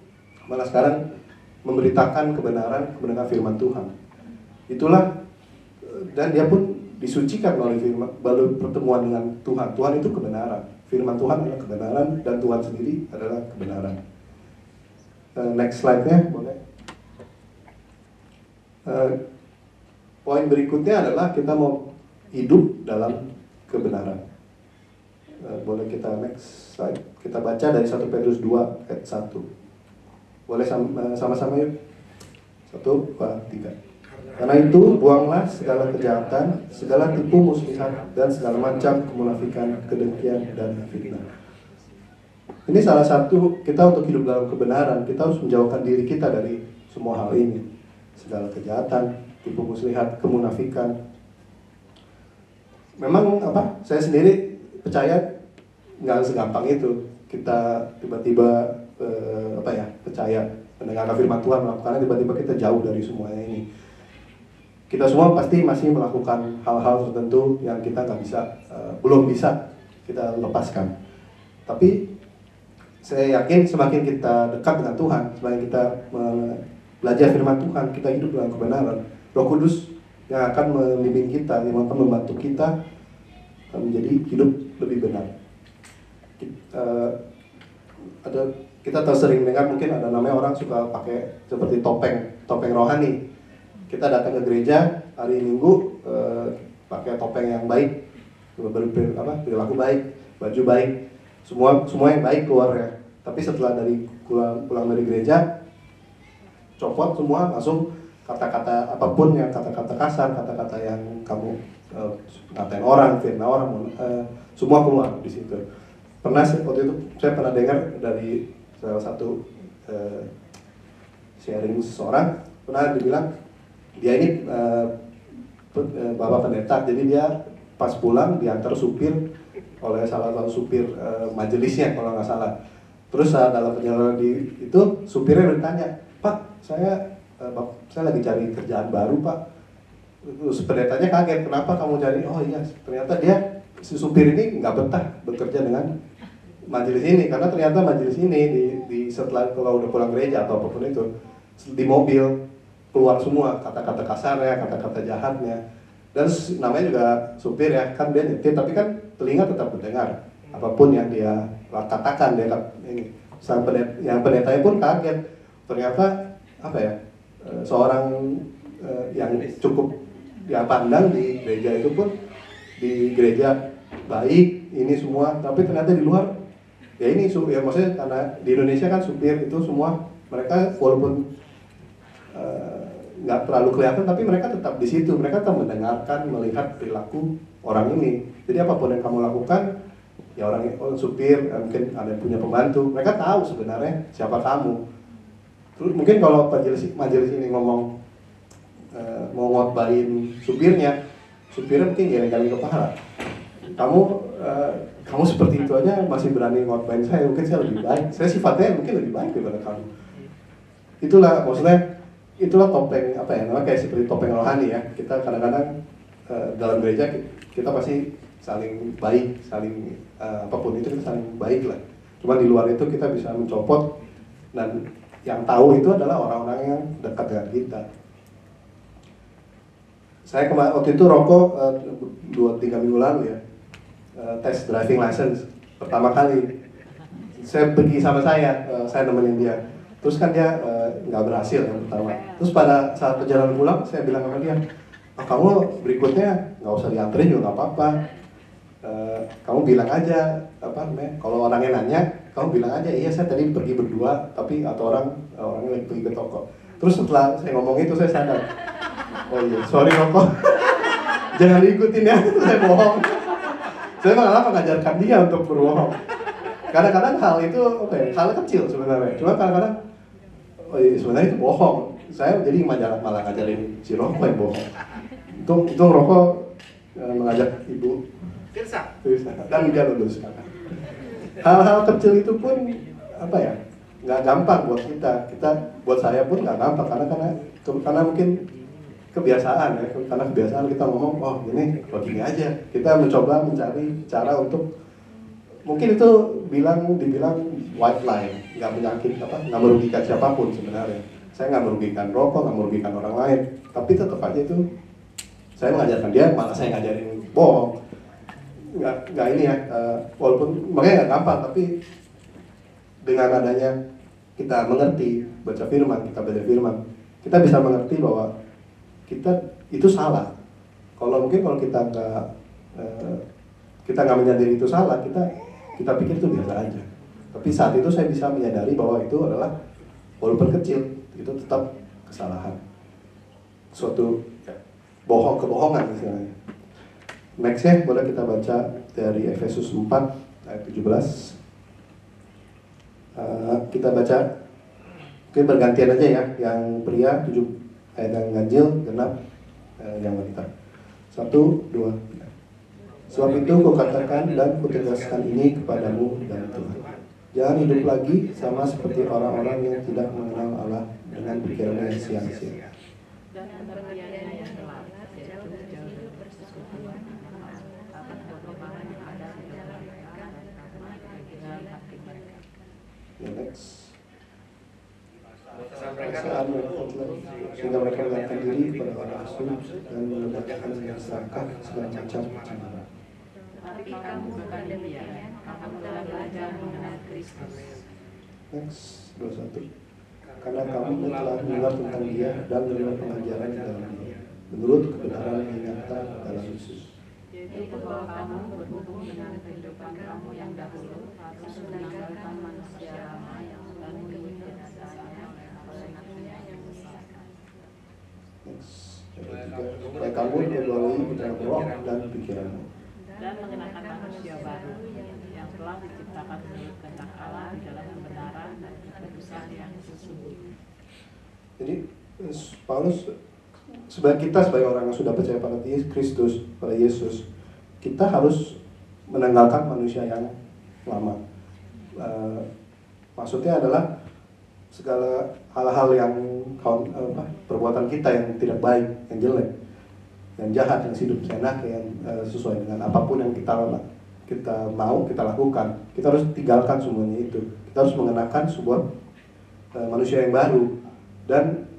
malah sekarang memberitakan kebenaran firman Tuhan. Itulah, dan dia pun disucikan melalui pertemuan dengan Tuhan. Tuhan itu kebenaran, firman Tuhan adalah kebenaran, dan Tuhan sendiri adalah kebenaran. Next slide-nya boleh. Poin berikutnya adalah kita mau hidup dalam kebenaran. Boleh kita next slide. Kita baca dari 1 Petrus 2 ayat 1. Boleh sama-sama yuk. 1, 2, 3. Karena itu buanglah segala kejahatan, segala tipu muslihat, dan segala macam kemunafikan, kedengkian, dan fitnah. Ini salah satu kita untuk hidup dalam kebenaran, kita harus menjauhkan diri kita dari semua hal ini. Segala kejahatan, tipu muslihat, kemunafikan. Memang saya sendiri percaya nggak segampang itu kita tiba-tiba percaya mendengarkan firman Tuhan, karena tiba-tiba kita jauh dari semuanya ini. Kita semua pasti masih melakukan hal-hal tertentu yang kita belum bisa kita lepaskan. Tapi saya yakin semakin kita dekat dengan Tuhan, semakin kita belajar firman Tuhan, kita hidup dalam kebenaran, Roh Kudus yang akan membimbing kita, yang akan membantu kita menjadi hidup lebih benar. Kita tahu sering dengar, mungkin ada namanya orang suka pakai seperti topeng rohani. Kita datang ke gereja hari Minggu pakai topeng yang baik, perilaku baik, baju baik, semua yang baik keluar ya. Tapi setelah pulang dari gereja, copot semua, langsung kata-kata apapun yang kata-kata kasar, kata-kata yang kamu ngatain orang, fitnah orang, semua keluar di situ. Waktu itu saya pernah dengar dari salah satu sharing seseorang, pernah dibilang dia ini bapak pendeta, jadi dia pas pulang diantar supir oleh salah satu supir majelisnya kalau nggak salah. Terus dalam perjalanan itu supirnya bertanya, Pak, saya lagi cari kerjaan baru Pak. Terus pendetanya kaget, kenapa kamu cari? Oh iya, ternyata si supir ini nggak betah bekerja dengan majelis ini, karena ternyata majelis ini setelah kalau udah pulang gereja atau apapun itu, di mobil keluar semua kata-kata kasarnya, kata-kata jahatnya. Dan namanya juga supir ya, kan dia nyetir, tapi kan telinga tetap mendengar apapun yang dia katakan. Yang pendetanya pun kaget, ternyata seorang yang cukup dia pandang di gereja itu pun di gereja baik ini semua, tapi ternyata di luar ya ini ya, maksudnya karena di Indonesia kan supir itu semua mereka walaupun nggak terlalu kelihatan, tapi mereka tetap di situ, mereka tetap mendengarkan, melihat perilaku orang ini. Jadi apapun yang kamu lakukan, ya orang supir, mungkin ada yang punya pembantu, mereka tahu sebenarnya siapa kamu. Terus mungkin kalau majelis ini ngomong mau ngotbahin supirnya mungkin geleng-geleng kepala. Kamu seperti itu aja masih berani ngotbahin saya, mungkin saya lebih baik. Saya sifatnya mungkin lebih baik daripada kamu. Itulah topeng namanya kayak seperti topeng rohani ya. Kita kadang-kadang dalam gereja kita pasti saling baik, saling apapun itu kita saling baik lah. Cuma di luar itu kita bisa mencopot, dan yang tahu itu adalah orang-orang yang dekat dengan kita. Saya waktu itu rokok 2-3 minggu lalu ya, tes driving license pertama kali. Saya pergi sama saya nemenin dia. Terus kan dia nggak berhasil yang pertama. Terus pada saat perjalanan pulang, saya bilang sama dia, kamu berikutnya nggak usah dianterin juga nggak apa-apa. Kamu bilang aja kalau orangnya nanya, kamu bilang aja iya saya tadi pergi berdua, tapi atau orangnya lagi pergi ke toko. Terus setelah saya ngomong itu saya sadar, oh iya sorry rokok, jangan diikutin ya, itu saya bohong. Saya malah mengajarkan dia untuk berbohong. Kadang-kadang hal itu hal kecil sebenarnya, cuma kadang-kadang sebenarnya itu bohong. Saya jadi malah ngajarin si rokok yang bohong. Itu rokok mengajak ibu Tirsa dan dia lulus sekarang. Hal-hal kecil itu pun nggak gampang buat kita buat saya pun nggak gampang karena mungkin kebiasaan ya, karena kebiasaan kita ngomong dibilang kita mencoba mencari cara untuk mungkin itu dibilang white lie, nggak nggak merugikan siapapun sebenarnya. Saya nggak merugikan rokok, nggak merugikan orang lain, tapi tetap aja itu saya mengajarkan dia, malah saya ngajarin bohong. Nggak ini ya, walaupun makanya nggak gampang, tapi dengan adanya kita mengerti baca firman, kita belajar firman, kita bisa mengerti bahwa kita itu salah. Kalau kita nggak menyadari itu salah, kita pikir itu biasa aja. Tapi saat itu saya bisa menyadari bahwa itu adalah walaupun kecil itu tetap kesalahan, suatu ya, kebohongan istilahnya. Nextnya boleh kita baca dari Efesus 4 ayat 17. Kita baca mungkin bergantian aja ya, yang pria 7 ayat yang ganjil, genap yang wanita. 1, 2, 3. Sebab itu kukatakan dan kutegaskan ini kepadamu dan Tuhan, jangan hidup lagi sama seperti orang-orang yang tidak mengenal Allah dengan pikiran yang sia-sia. Next. Sehingga mereka mengatakan diri kepada orang asing dan menegakkan dengan serakah segala macam cemara. Tapi kamu bukan demikian, kamu telah belajar mengenal Kristus. Next, 21. Karena kamu telah dengar tentang Dia dan menerima pengajaran dalam Dia, menurut kebenaran yang nyata dalam Yesus. Yaitu bahwa kamu berhubung dengan kehidupan kamu yang dahulu, harus meninggalkan manusia lama yang sudah mengikuti dasarnya, nafsunya yang besar. Next, 23. Supaya kamu diperbarui dalam roh dan pikiranmu. Dan mengenakan manusia baru yang telah diciptakan menurut kehendak Allah di dalam kebenaran dan kekudusan yang sesungguhnya. Jadi Paulus sebagai orang yang sudah percaya pada Kristus, pada Yesus, kita harus menanggalkan manusia yang lama. Maksudnya adalah segala hal-hal yang perbuatan kita yang tidak baik, yang jelek, yang jahat, yang hidup seenak, yang sesuai dengan apapun yang kita mau kita lakukan, kita harus tinggalkan semuanya itu. Kita harus mengenakan sebuah manusia yang baru. Dan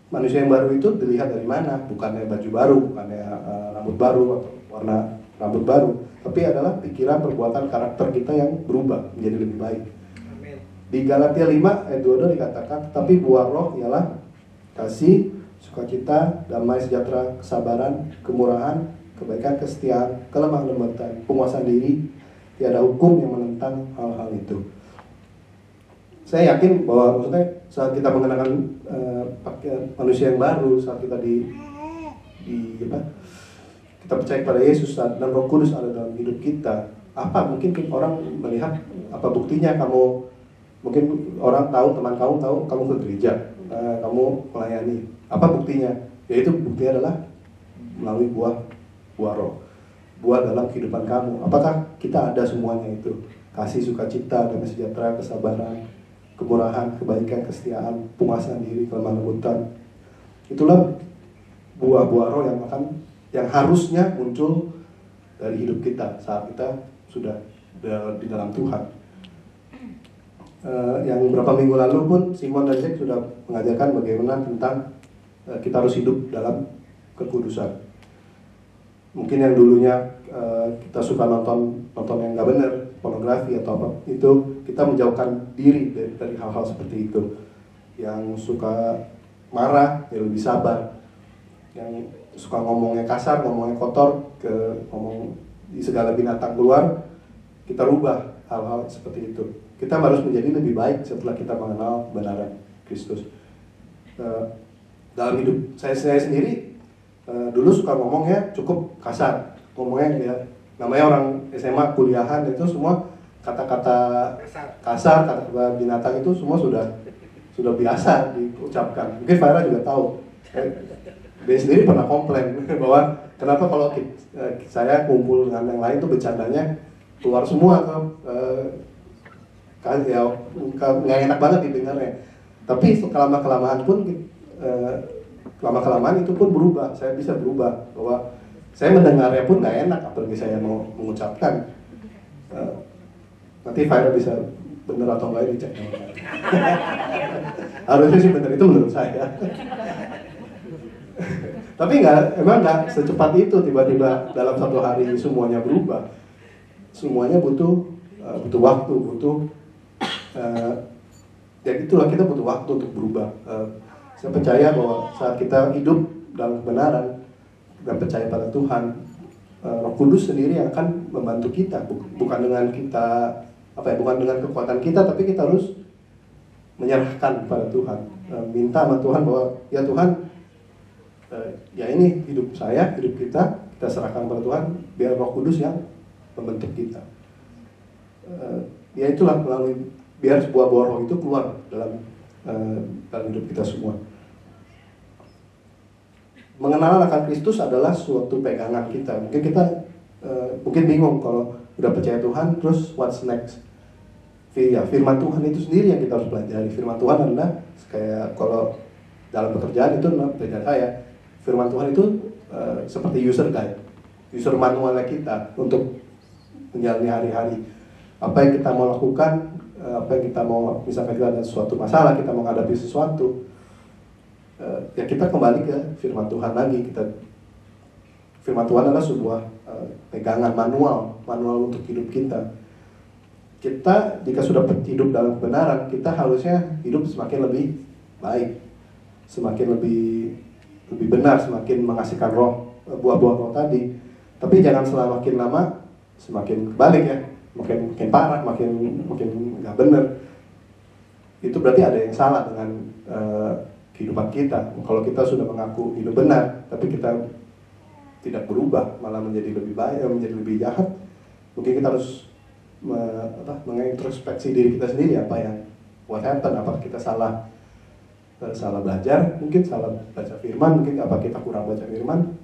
manusia yang baru itu dilihat dari mana? Bukannya baju baru, bukannya rambut baru atau warna rambut baru, tapi adalah pikiran, perbuatan, karakter kita yang berubah menjadi lebih baik. Amin. Di Galatia 5 ayat 22 dikatakan, tapi buah roh ialah kasih, sukacita, damai sejahtera, kesabaran, kemurahan, kebaikan, kesetiaan, kelemah lembutan, penguasaan diri. Tiada hukum yang menentang hal-hal itu. Saya yakin bahwa maksudnya saat kita mengenakan manusia yang baru, saat kita kita percaya kepada Yesus dan Roh Kudus ada dalam hidup kita, mungkin orang melihat apa buktinya mungkin orang tahu, teman kamu tahu kamu ke gereja, kamu melayani, apa buktinya? Yaitu buktinya adalah melalui buah roh, buah dalam kehidupan kamu. Apakah kita ada semuanya itu? Kasih, sukacita, damai sejahtera, kesabaran, kemurahan, kebaikan, kesetiaan, penguasaan diri, kelemah lembutan. Itulah buah-buah roh yang harusnya muncul dari hidup kita saat kita sudah di dalam Tuhan. Yang beberapa minggu lalu pun Simon dan Jack sudah mengajarkan bagaimana tentang kita harus hidup dalam kekudusan. Mungkin yang dulunya kita suka nonton yang nggak benar, pornografi atau apa, itu kita menjauhkan diri dari hal-hal seperti itu. Yang suka marah, ya lebih sabar. Yang suka ngomongnya kasar, ngomongnya kotor, ngomong di segala binatang keluar, kita rubah hal-hal seperti itu. Kita harus menjadi lebih baik setelah kita mengenal kebenaran Kristus. Dalam hidup saya sendiri, dulu suka ngomongnya cukup kasar, ngomongnya ya, namanya orang SMA kuliahan itu semua kata-kata kasar, kata-kata binatang itu semua sudah biasa diucapkan. Mungkin Farah juga tahu. Dia sendiri pernah komplain bahwa kenapa kalau saya kumpul dengan yang lain tuh bercandanya keluar semua kan ya nggak enak banget didengarnya. Tapi kelamaan itu pun berubah. Saya bisa berubah bahwa saya mendengarnya pun nggak enak, apalagi saya mau mengucapkan. Nanti Farah bisa benar atau enggak dicek. Harusnya sih benar, itu menurut saya. Tapi emang nggak secepat itu tiba-tiba dalam satu hari semuanya berubah. Semuanya butuh waktu, dan itulah kita butuh waktu untuk berubah. Saya percaya bahwa saat kita hidup dalam kebenaran dan percaya pada Tuhan, Roh Kudus sendiri yang akan membantu kita, bukan dengan kekuatan kita, tapi kita harus menyerahkan pada Tuhan, minta sama Tuhan bahwa ya Tuhan, ya ini hidup saya, hidup kita serahkan pada Tuhan, biar Roh Kudus yang membentuk kita. Ya itulah melalui biar sebuah roh itu keluar dalam hidup kita semua. Mengenal akan Kristus adalah suatu pegangan kita. Mungkin kita mungkin bingung kalau udah percaya Tuhan, terus what's next? Ya, firman Tuhan itu sendiri yang kita harus pelajari. Firman Tuhan adalah kayak kalau dalam pekerjaan itu, pekerjaan saya, firman Tuhan itu seperti user guide, user manualnya kita untuk menjalani hari-hari. Apa yang kita mau lakukan, apa yang kita mau, misalkan kita ada suatu masalah, kita mau menghadapi sesuatu, ya kita kembali ke firman Tuhan lagi. Firman Tuhan adalah sebuah pegangan manual untuk hidup kita. Kita jika sudah hidup dalam kebenaran, kita harusnya hidup semakin lebih baik, semakin lebih benar, semakin menghasilkan buah-buah roh tadi. Tapi jangan semakin lama semakin kebalik ya, makin parah, makin nggak benar. Itu berarti ada yang salah dengan kehidupan kita. Kalau kita sudah mengaku hidup benar, tapi kita tidak berubah, malah menjadi lebih baik, menjadi lebih jahat, mungkin kita harus mengintrospeksi diri kita sendiri, apa yang what happened, apa kita salah belajar, mungkin salah baca firman, mungkin apa kita kurang baca firman.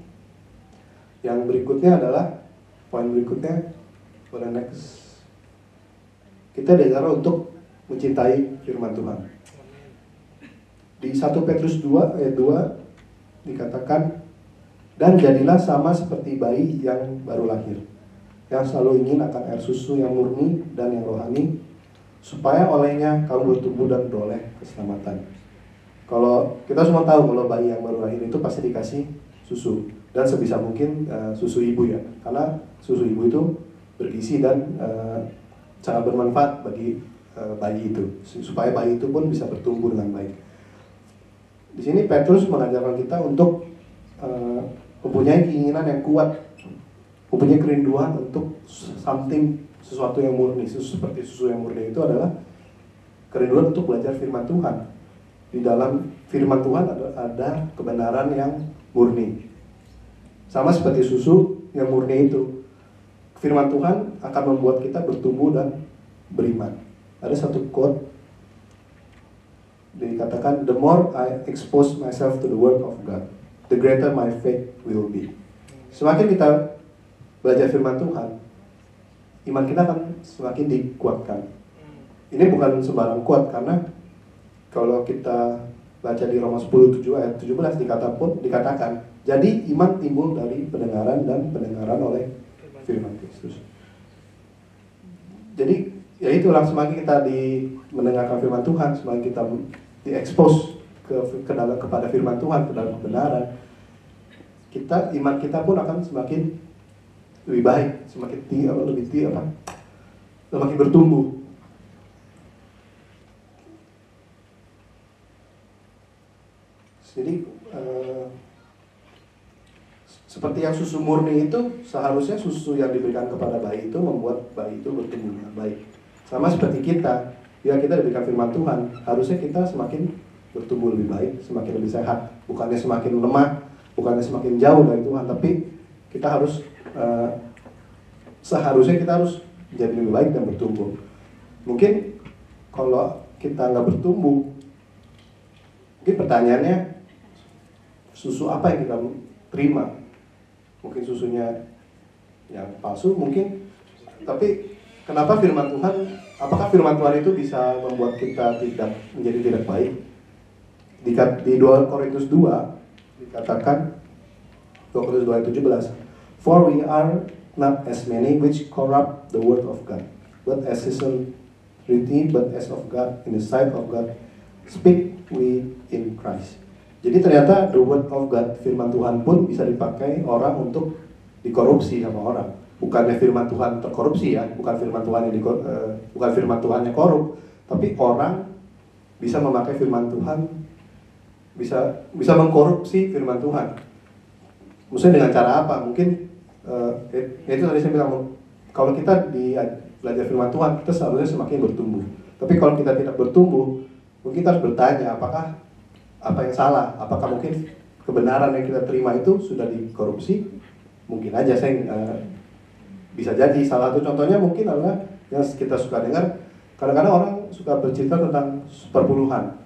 Yang berikutnya adalah poin berikutnya, pada next, kita diajar untuk mencintai firman Tuhan. Di 1 Petrus 2 ayat 2 dikatakan, dan jadilah sama seperti bayi yang baru lahir, yang selalu ingin akan air susu yang murni dan yang rohani, supaya olehnya kamu bertumbuh dan beroleh keselamatan. Kalau kita semua tahu kalau bayi yang baru lahir itu pasti dikasih susu, dan sebisa mungkin susu ibu ya, karena susu ibu itu bergizi dan sangat bermanfaat bagi bayi itu, supaya bayi itu pun bisa bertumbuh dengan baik. Di sini Petrus mengajarkan kita untuk mempunyai keinginan yang kuat, mempunyai kerinduan untuk sesuatu yang murni. Seperti susu yang murni itu adalah kerinduan untuk belajar firman Tuhan. Di dalam firman Tuhan ada kebenaran yang murni. Sama seperti susu yang murni itu, firman Tuhan akan membuat kita bertumbuh dan beriman. Ada satu quote dikatakan, the more I expose myself to the word of God, the greater my faith will be. Semakin kita belajar firman Tuhan, iman kita akan semakin dikuatkan. Ini bukan sembarang kuat, karena kalau kita baca di Roma 10 ayat 17 dikatakan, jadi iman timbul dari pendengaran dan pendengaran oleh firman Kristus. Jadi ya itulah, semakin kita mendengarkan firman Tuhan, semakin kita diekspos kepada firman Tuhan, ke dalam kebenaran, iman kita pun akan semakin lebih baik, semakin semakin bertumbuh. Jadi seperti yang susu murni itu, seharusnya susu yang diberikan kepada bayi itu membuat bayi itu bertumbuh dengan baik. Sama seperti kita, ya kita diberikan firman Tuhan, harusnya kita semakin bertumbuh lebih baik, semakin lebih sehat, bukannya semakin lemah, bukannya semakin jauh dari Tuhan, tapi kita harus seharusnya kita harus menjadi lebih baik dan bertumbuh. Mungkin kalau kita nggak bertumbuh, mungkin pertanyaannya, susu apa yang kita terima? Mungkin susunya yang palsu, mungkin. Tapi kenapa firman Tuhan, apakah firman Tuhan itu bisa membuat kita menjadi tidak baik? Di 2 Korintus 2 dikatakan, 2 Korintus 2 ayat 17, for we are not as many which corrupt the word of God, but as is written, but as of God, in the sight of God, speak we in Christ. Jadi ternyata the word of God, firman Tuhan pun bisa dipakai orang untuk dikorupsi sama orang. Bukannya firman Tuhan terkorupsi ya, bukan firman Tuhan bukan firman Tuhan yang korup, tapi orang bisa memakai firman Tuhan, bisa mengkorupsi firman Tuhan. Maksudnya dengan cara apa? Mungkin itu tadi saya bilang, kalau kita belajar firman Tuhan, kita seharusnya semakin bertumbuh. Tapi kalau kita tidak bertumbuh, Mungkin kita harus bertanya, apakah apa yang salah? Apakah mungkin kebenaran yang kita terima itu sudah dikorupsi? Mungkin aja, bisa jadi. Salah satu contohnya mungkin adalah yang kita suka dengar, kadang-kadang orang suka bercerita tentang perpuluhan.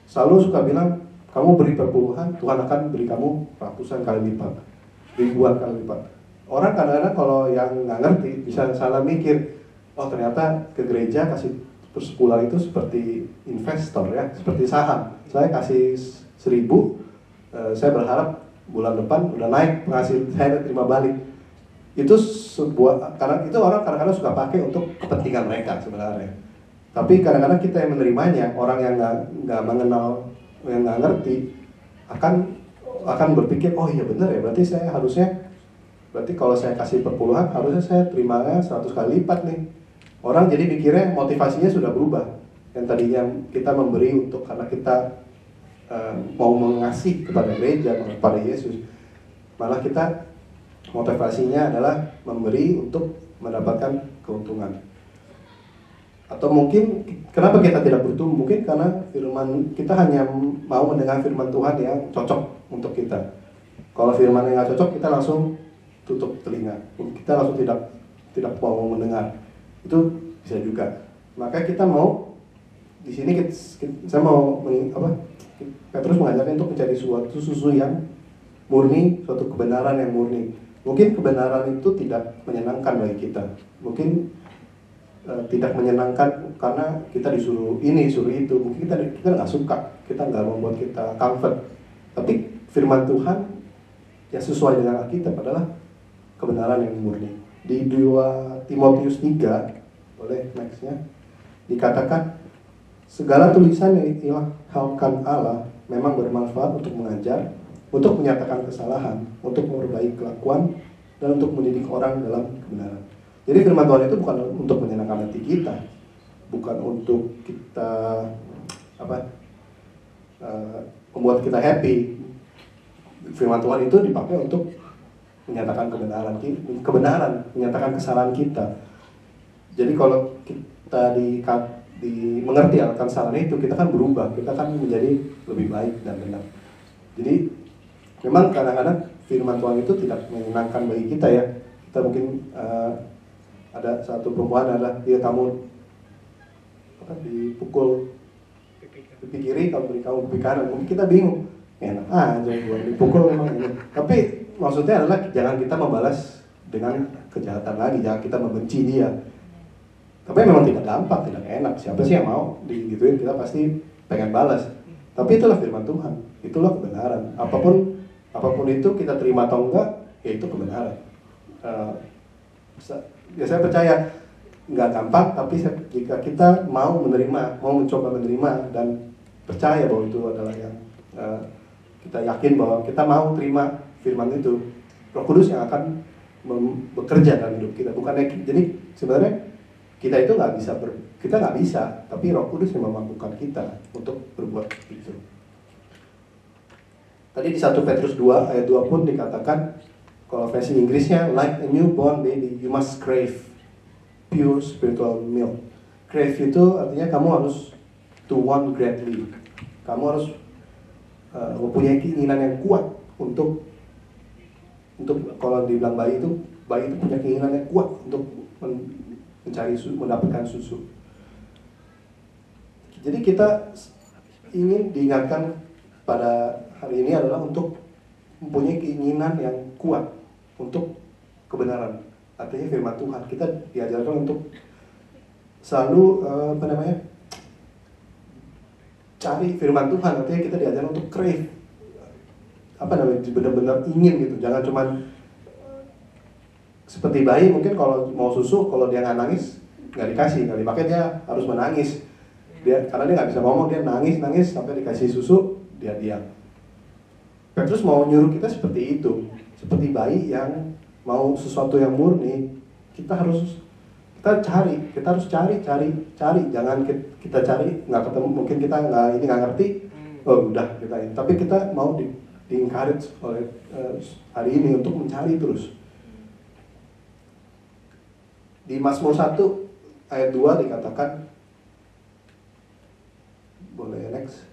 Selalu suka bilang, kamu beri perpuluhan, Tuhan akan beri kamu ratusan kali lipat, ribuan kali lipat. Orang kadang-kadang kalau yang nggak ngerti bisa salah mikir, oh ternyata ke gereja kasih persepuluhan itu seperti investor ya, seperti saham. Saya kasih 1.000, saya berharap bulan depan udah naik penghasilan saya, terima balik. Itu sebuah, karena itu orang kadang-kadang suka pakai untuk kepentingan mereka sebenarnya. Tapi kadang-kadang kita yang menerimanya, orang yang nggak mengenal, yang nggak ngerti, akan berpikir, oh iya benar ya, berarti kalau saya kasih perpuluhan harusnya saya terimanya 100 kali lipat nih. Orang jadi mikirnya motivasinya sudah berubah. Yang tadinya kita memberi untuk karena kita mau mengasihi kepada gereja, kepada Yesus, malah kita motivasinya adalah memberi untuk mendapatkan keuntungan. Atau mungkin kenapa kita tidak bertumbuh? Mungkin karena kita hanya mau mendengar firman Tuhan yang cocok untuk kita. Kalau firman yang nggak cocok, kita langsung tutup telinga. Kita langsung tidak mau mendengar. Itu bisa juga. Maka kita mau di sini saya mau Petrus mengajarkan untuk mencari susu yang murni, suatu kebenaran yang murni. Mungkin kebenaran itu tidak menyenangkan bagi kita. Mungkin tidak menyenangkan karena kita disuruh ini, disuruh itu. Mungkin kita nggak suka, kita nggak membuat kita comfort. Tapi firman Tuhan yang sesuai dengan Alkitab adalah kebenaran yang murni. Di 2 Timotius 3, boleh nextnya, dikatakan segala tulisan yang diilhamkan Allah memang bermanfaat untuk mengajar, untuk menyatakan kesalahan, untuk memperbaiki kelakuan, dan untuk mendidik orang dalam kebenaran. Jadi firman Tuhan itu bukan untuk menyenangkan hati kita, bukan untuk kita membuat kita happy. Firman Tuhan itu dipakai untuk menyatakan kebenaran, menyatakan kesalahan kita. Jadi kalau kita mengerti akan kesalahan itu, kita kan berubah, kita kan menjadi lebih baik dan benar. Jadi memang kadang-kadang firman Tuhan itu tidak menyenangkan bagi kita ya. Kita mungkin ada satu perempuan adalah dia kamu dipukul pipi kiri, kamu pipi kanan, mungkin kita bingung, enak aja gue dipukul memang ini. Tapi maksudnya adalah jangan kita membalas dengan kejahatan lagi, jangan kita membenci dia. Tapi memang tidak gampang, tidak enak. Siapa sih yang mau digituin? Kita pasti pengen balas. Tapi itulah firman Tuhan, itulah kebenaran. Apapun itu kita terima atau enggak, ya itu kebenaran. Ya saya percaya nggak gampang, tapi jika kita mau mencoba menerima dan percaya bahwa itu adalah yang kita yakin bahwa kita mau terima firman itu, Roh Kudus yang akan bekerja dalam hidup kita. Bukannya jadi sebenarnya kita itu nggak bisa, tapi Roh Kudus yang memampukan kita untuk berbuat itu. Tadi di 1 Petrus 2 ayat 2 pun dikatakan, kalau versi Inggrisnya, like a newborn baby, you must crave pure spiritual milk. Crave itu artinya kamu harus to want greatly. Kamu harus mempunyai keinginan yang kuat untuk kalau dibilang bayi itu punya keinginan yang kuat untuk mendapatkan susu. Jadi kita ingin diingatkan pada hari ini adalah untuk mempunyai keinginan yang kuat untuk kebenaran. Artinya firman Tuhan, kita diajarkan untuk selalu cari firman Tuhan. Artinya kita diajarkan untuk crave, benar-benar ingin gitu. Jangan cuma seperti bayi, mungkin kalau mau susu, kalau dia nggak nangis nggak dikasih, nggak dipakai, dia harus menangis. Karena dia nggak bisa ngomong, dia nangis sampai dikasih susu dia diam. Petrus mau nyuruh kita seperti itu, seperti bayi yang mau sesuatu yang murni. Kita harus cari, jangan kita cari nggak ketemu, mungkin kita nggak ngerti, udah kita ini. Tapi kita mau di-encourage oleh hari ini untuk mencari terus. Di Mazmur 1 ayat 2 dikatakan, Boleh next.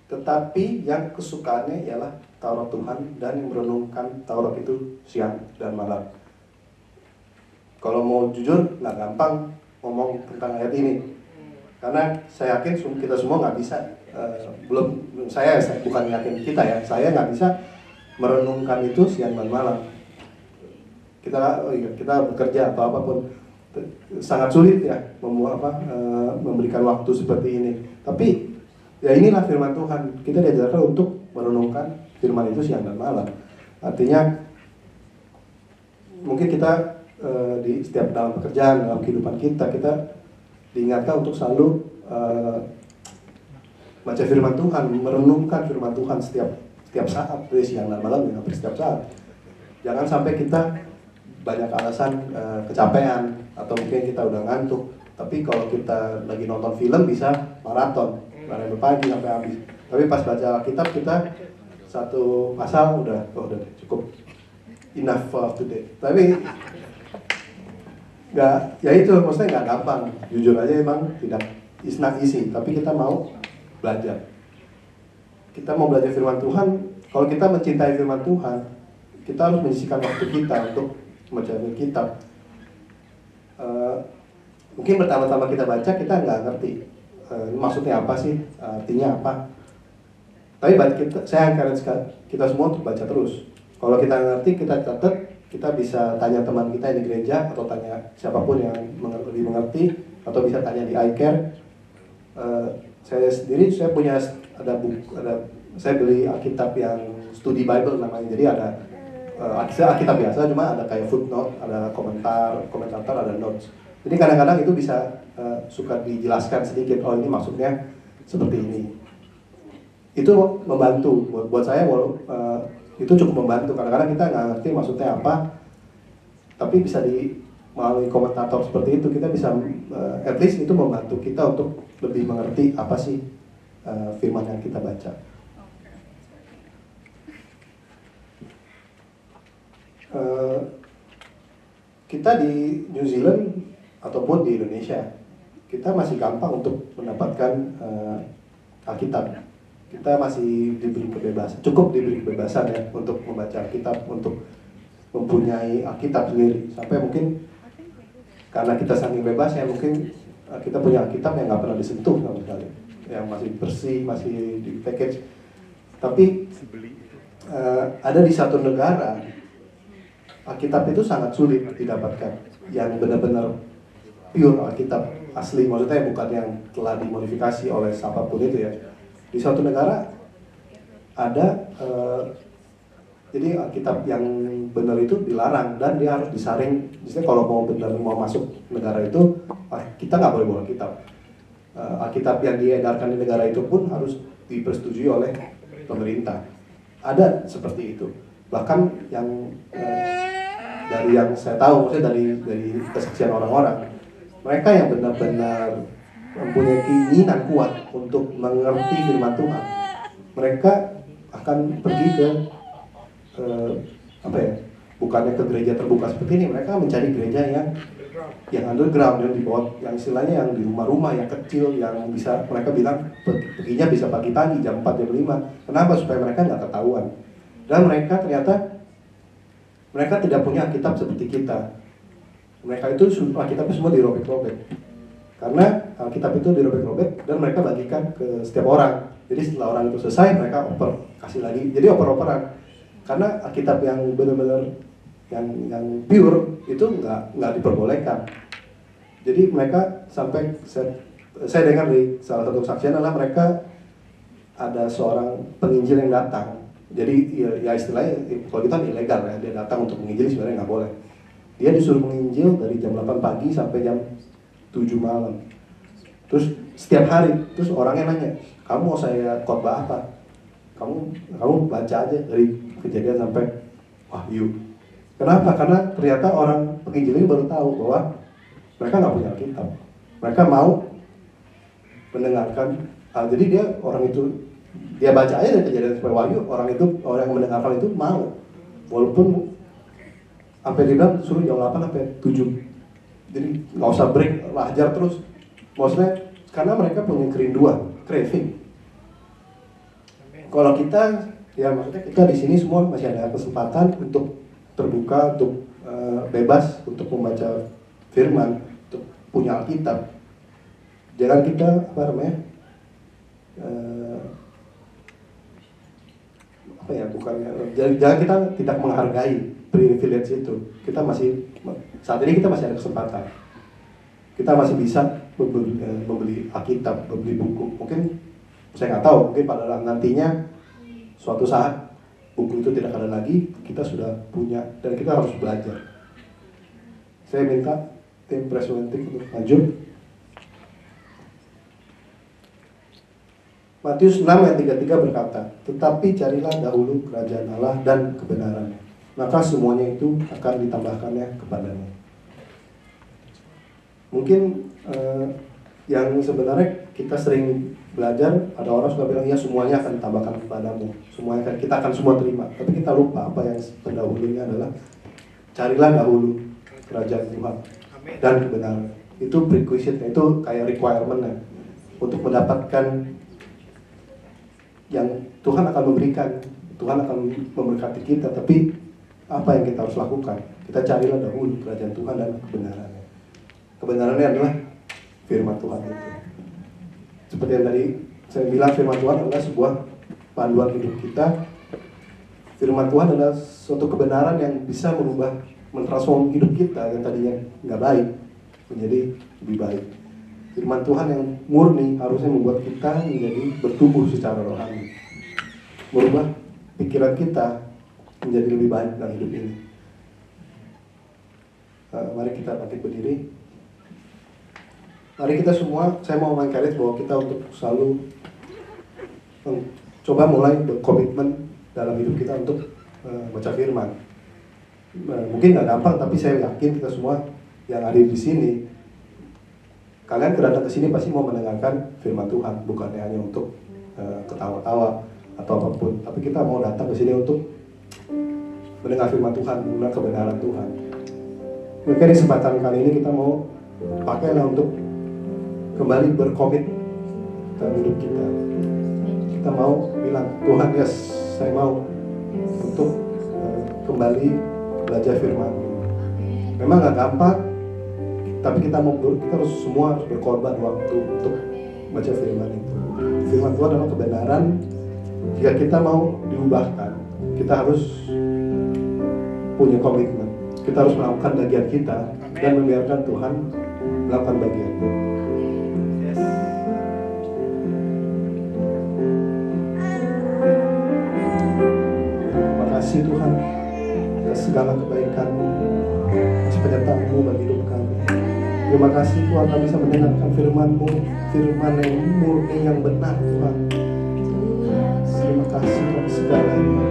Tetapi yang kesukaannya ialah Taurat Tuhan dan yang merenungkan Taurat itu siang dan malam. Kalau mau jujur, nggak gampang ngomong tentang ayat ini. Karena saya yakin kita semua nggak bisa, saya bukan yakin kita ya, saya nggak bisa merenungkan itu siang dan malam. Kita bekerja atau apapun, sangat sulit ya memberikan waktu seperti ini. Tapi ya inilah firman Tuhan, kita diajarkan untuk merenungkan firman itu siang dan malam. Artinya mungkin kita di setiap dalam pekerjaan, dalam kehidupan kita diingatkan untuk selalu baca firman Tuhan, merenungkan firman Tuhan setiap saat, dari siang dan malam, hampir setiap saat. Jangan sampai kita banyak alasan kecapean atau mungkin kita udah ngantuk. Tapi kalau kita lagi nonton film bisa maraton dari pagi sampai habis. Tapi pas baca Alkitab kita satu pasal udah cukup, enough for today. Tapi nggak, ya itu maksudnya nggak gampang. Jujur aja emang tidak, it's not easy. Tapi kita mau belajar. Kita mau belajar firman Tuhan. Kalau kita mencintai firman Tuhan, kita harus menyisihkan waktu kita untuk membaca Alkitab. Mungkin pertama-tama kita baca kita nggak ngerti maksudnya apa sih, artinya apa. Tapi saya encourage kita semua untuk baca terus. Kalau kita ngerti, kita catat, kita bisa tanya teman kita di gereja atau tanya siapapun yang lebih mengerti, atau bisa tanya di iCare. Saya sendiri punya saya beli Alkitab yang Study Bible namanya. Jadi ada Alkitab biasa, cuma ada kayak footnote, ada komentator, ada notes. Jadi kadang-kadang itu bisa suka dijelaskan sedikit, oh ini maksudnya seperti ini. Itu membantu buat saya, itu cukup membantu. Kadang-kadang kita nggak ngerti maksudnya apa, tapi bisa melalui komentator seperti itu kita bisa at least itu membantu kita untuk lebih mengerti apa sih firman yang kita baca. Kita di New Zealand ataupun di Indonesia, kita masih gampang untuk mendapatkan Alkitab. Kita masih diberi kebebasan, cukup diberi kebebasan ya untuk membaca Alkitab, untuk mempunyai Alkitab sendiri. Sampai mungkin karena kita saking bebas ya, mungkin kita punya Alkitab yang nggak pernah disentuh sama sekali, yang masih bersih, masih di package. Tapi ada di satu negara Alkitab itu sangat sulit didapatkan, yang benar-benar pure Alkitab asli, maksudnya bukan yang telah dimodifikasi oleh siapapun itu ya. Di suatu negara ada, jadi Alkitab yang benar itu dilarang dan dia harus disaring. Misalnya kalau mau masuk negara itu, kita nggak boleh bawa Alkitab. Alkitab yang diedarkan di negara itu pun harus dipersetujui oleh pemerintah. Ada seperti itu. Bahkan yang dari yang saya tahu, maksudnya dari kesaksian orang-orang, mereka yang benar-benar mempunyai keinginan kuat untuk mengerti firman Tuhan, mereka akan pergi ke bukannya ke gereja terbuka seperti ini, mereka mencari gereja yang underground, yang di bawah, yang istilahnya yang di rumah-rumah yang kecil, yang bisa mereka bilang perginya bisa pagi-pagi jam 4 jam 5. Kenapa? Supaya mereka nggak ketahuan. Dan mereka ternyata mereka tidak punya Alkitab seperti kita. Mereka itu Alkitabnya semua dirobek-robek. Karena Alkitab itu dirobek-robek dan mereka bagikan ke setiap orang. Jadi setelah orang itu selesai, mereka oper, kasih lagi. Jadi oper-operan. Karena Alkitab yang benar-benar yang pure itu nggak diperbolehkan. Jadi mereka sampai saya dengar di salah satu kesaksian adalah mereka ada seorang penginjil yang datang. Jadi ya istilahnya kalau kita ilegal ya, dia datang untuk menginjil, sebenarnya nggak boleh. Dia disuruh menginjil dari jam 8 pagi sampai jam 7 malam. Terus setiap hari, terus orangnya nanya, kamu mau saya khotbah apa? Kamu baca aja dari Kejadian sampai Wahyu. Kenapa? Karena ternyata orang penginjil ini baru tahu bahwa mereka nggak punya Alkitab. Mereka mau mendengarkan. Jadi dia baca aja dari Kejadian sampai Wahyu. Orang yang mendengarkan itu mau, walaupun sampai dia bilang suruh jam 8 sampai 7. Jadi nggak usah break, ajar terus. Maksudnya karena mereka punya kerinduan, craving. Kalau kita, ya maksudnya kita di sini semua masih ada kesempatan untuk terbuka, untuk bebas, untuk membaca firman, untuk punya Alkitab. Jangan kita jangan kita tidak menghargai privilege itu. Kita masih saat ini kita masih ada kesempatan. Kita masih bisa membeli Alkitab, membeli buku. Mungkin saya nggak tahu, mungkin pada nantinya suatu saat buku itu tidak ada lagi, kita sudah punya dan kita harus belajar. Saya minta tim Presbyterian untuk maju. Matius 6 ayat 33 berkata, tetapi carilah dahulu kerajaan Allah dan kebenarannya, maka semuanya itu akan ditambahkannya kepadanya. Mungkin yang sebenarnya kita sering belajar, ada orang suka bilang, ya semuanya akan ditambahkan kepadamu, semuanya kita akan semua terima. Tapi kita lupa apa yang pendahulunya adalah carilah dahulu kerajaan Tuhan dan kebenaran. Itu prerequisite-nya, itu kayak requirement-nya untuk mendapatkan yang Tuhan akan memberikan. Tuhan akan memberkati kita, tapi apa yang kita harus lakukan? Kita carilah dahulu kerajaan Tuhan dan kebenarannya. Kebenarannya adalah firman Tuhan itu. Seperti yang tadi saya bilang, firman Tuhan adalah sebuah panduan hidup kita. Firman Tuhan adalah suatu kebenaran yang bisa merubah, mentransform hidup kita yang tadinya nggak baik menjadi lebih baik. Firman Tuhan yang murni harusnya membuat kita menjadi bertumbuh secara rohani, merubah pikiran kita menjadi lebih baik dalam hidup ini. Mari kita bangkit berdiri. Mari kita semua, saya mau mengencourage bahwa kita untuk selalu coba mulai berkomitmen dalam hidup kita untuk baca firman. Mungkin nggak gampang, tapi saya yakin kita semua yang hadir di sini, kalian datang ke sini pasti mau mendengarkan firman Tuhan, bukannya hanya untuk ketawa-tawa atau apapun. Tapi kita mau datang ke sini untuk mendengar firman Tuhan, mendengar kebenaran Tuhan. Mungkin di kesempatan kali ini kita mau pakailah untuk kembali berkomit dalam hidup kita. Kita mau bilang, Tuhan, yes, saya mau untuk kembali belajar firman. Memang gak gampang, tapi kita harus semua harus berkorban waktu untuk baca firman itu. Firman Tuhan adalah kebenaran. Jika kita mau diubahkan, kita harus punya komitmen. Kita harus melakukan bagian kita dan membiarkan Tuhan melakukan bagiannya. Terima kasih Tuhan atas segala kebaikan-Mu, atas penyertaan-Mu bagi hidup kami. Terima kasih Tuhan, kami bisa mendengarkan firman-Mu, firman yang murni, yang benar Tuhan. Terima kasih Tuhan segalanya.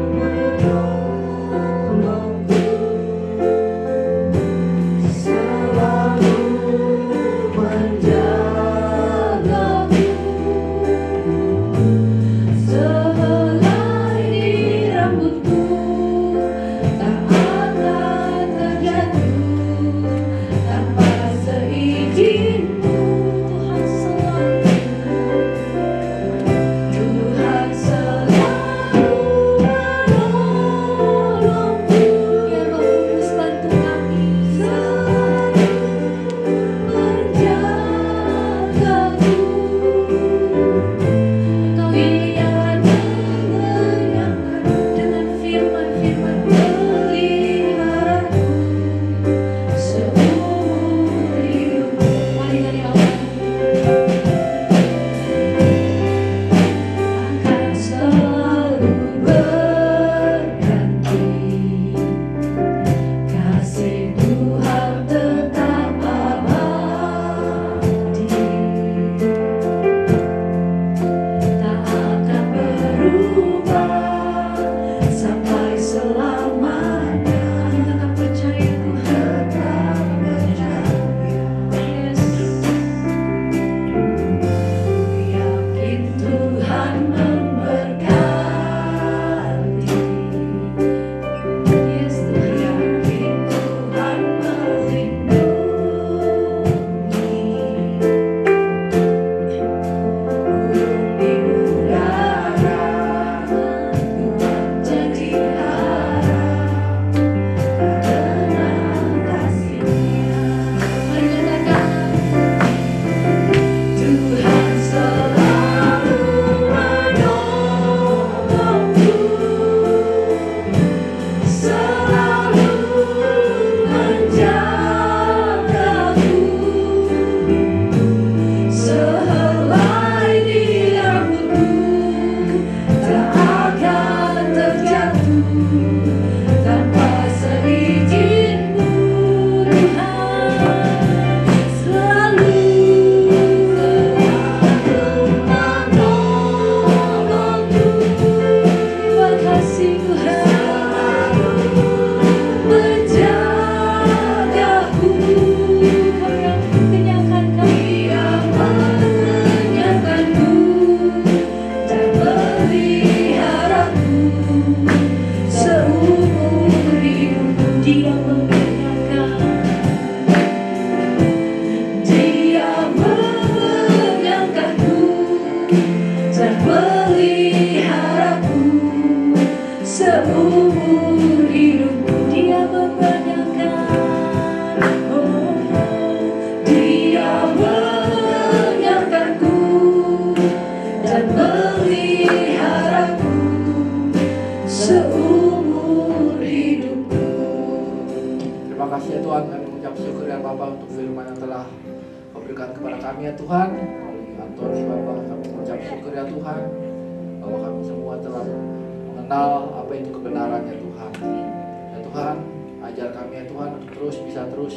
berikan kepada kami ya Tuhan. Antoni Bapak, kami mengucap syukur ya Tuhan, bahwa kami semua telah mengenal apa itu kebenaran ya Tuhan. Ya Tuhan, ajar kami ya Tuhan untuk bisa terus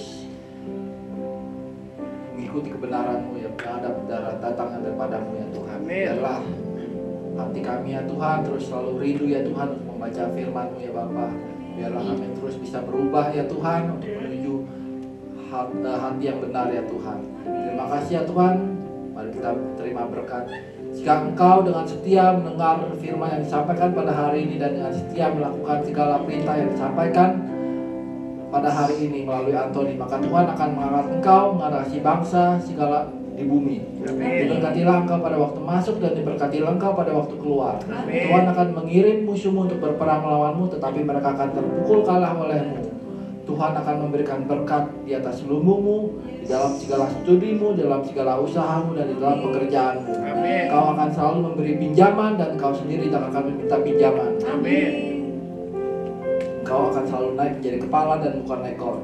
mengikuti kebenaran-Mu ya, menghadap datangnya daripadamu ya Tuhan. Biarlah hati kami ya Tuhan terus selalu rindu ya Tuhan untuk membaca firman-Mu ya Bapa. Biarlah kami terus bisa berubah ya Tuhan untuk menuju hati yang benar ya Tuhan. Terima kasih ya Tuhan. Mari kita terima berkat. Jika Engkau dengan setia mendengar firman yang disampaikan pada hari ini dan dengan setia melakukan segala perintah yang disampaikan pada hari ini melalui Antoni, maka Tuhan akan mengangkat Engkau mengatasi bangsa segala di bumi. Diberkatilah Engkau pada waktu masuk dan diberkatilah Engkau pada waktu keluar. Tuhan akan mengirim musuhmu untuk berperang melawanmu, tetapi mereka akan terpukul kalah olehmu. Tuhan akan memberikan berkat di atas lumbungmu, di dalam segala studimu, dalam segala usahamu, dan di dalam pekerjaanmu. Kau akan selalu memberi pinjaman dan kau sendiri tak akan meminta pinjaman. Kau akan selalu naik menjadi kepala dan bukan ekor.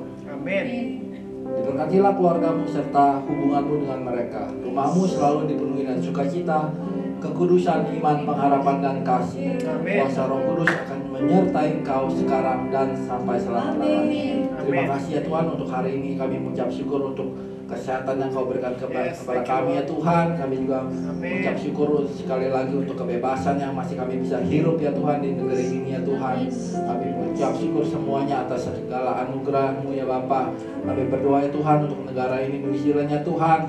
Diberkatilah keluargamu serta hubunganmu dengan mereka. Rumahmu selalu dipenuhi dengan sukacita, kekudusan, iman, pengharapan, dan kasih. Kuasa Roh Kudus akan menyertai engkau sekarang dan sampai selama-lamanya. Terima kasih ya Tuhan untuk hari ini. Kami mengucap syukur untuk kesehatan yang Kau berikan kepada kami ya Tuhan. Kami juga mengucap syukur sekali lagi untuk kebebasan yang masih kami bisa hirup ya Tuhan di negeri ini ya Tuhan. Kami mengucap syukur semuanya atas segala anugerah-Mu ya Bapa. Kami berdoa ya Tuhan untuk negara ini, New Zealand ya Tuhan.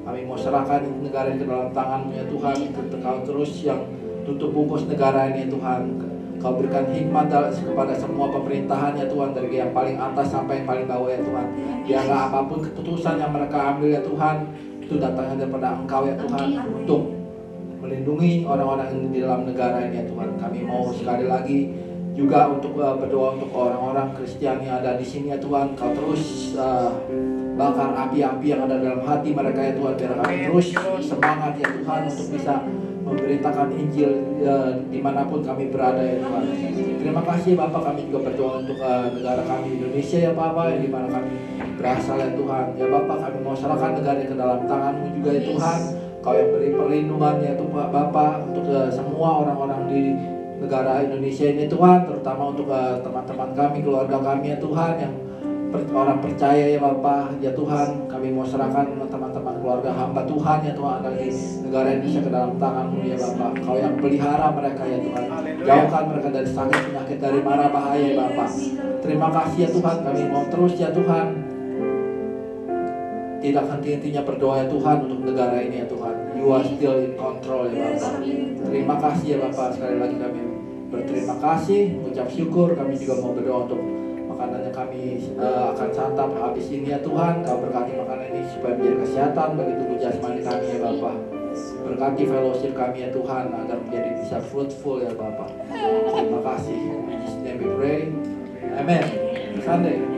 Kami mau serahkan negara ini ke dalam tangan-Mu ya Tuhan. Kau terus yang tutup bungkus negara ini ya Tuhan. Kau berikan hikmat kepada semua pemerintahan ya Tuhan, dari yang paling atas sampai yang paling bawah ya Tuhan. Biarlah apapun keputusan yang mereka ambil ya Tuhan, itu datangnya daripada Engkau ya Tuhan, untuk melindungi orang-orang yang di dalam negara ini ya Tuhan. Kami mau sekali lagi juga untuk berdoa untuk orang-orang Kristen yang ada di sini ya Tuhan. Kau terus bakar api-api yang ada dalam hati mereka ya Tuhan. Biar kami terus semangat ya Tuhan untuk bisa memberitakan Injil dimanapun kami berada ya Tuhan. Terima kasih Bapak, kami juga berdoa untuk negara kami Indonesia ya Bapak, yang dimana kami berasal ya Tuhan. Ya Bapak, kami mau serahkan negara ke dalam tangan-Mu juga ya Tuhan. Kau yang beri perlindungan ya Tuhan Bapak untuk semua orang-orang di negara Indonesia ini Tuhan, terutama untuk teman-teman kami, keluarga kami ya Tuhan, yang orang percaya ya Bapak ya Tuhan. Kami mau serahkan teman-teman keluarga hamba Tuhan ya Tuhan dari negara Indonesia ke dalam tangan-Mu ya Bapak. Kau yang pelihara mereka ya Tuhan, jauhkan mereka dari sakit penyakit, dari mara bahaya ya Bapak. Terima kasih ya Tuhan. Kami mau terus ya Tuhan tidak henti-hentinya berdoa ya Tuhan untuk negara ini ya Tuhan. You are still in control ya Bapak. Terima kasih ya Bapak. Sekali lagi kami berterima kasih, mengucap syukur. Kami juga mau berdoa untuk makanan yang kami akan santap habis ini ya Tuhan. Kau berkati makanan ini supaya menjadi kesehatan bagi tubuh jasmani kami ya Bapak. Berkati fellowship kami ya Tuhan agar menjadi bisa fruitful ya Bapak. Terima kasih. In Jesus' name we pray. Amen. Sunday.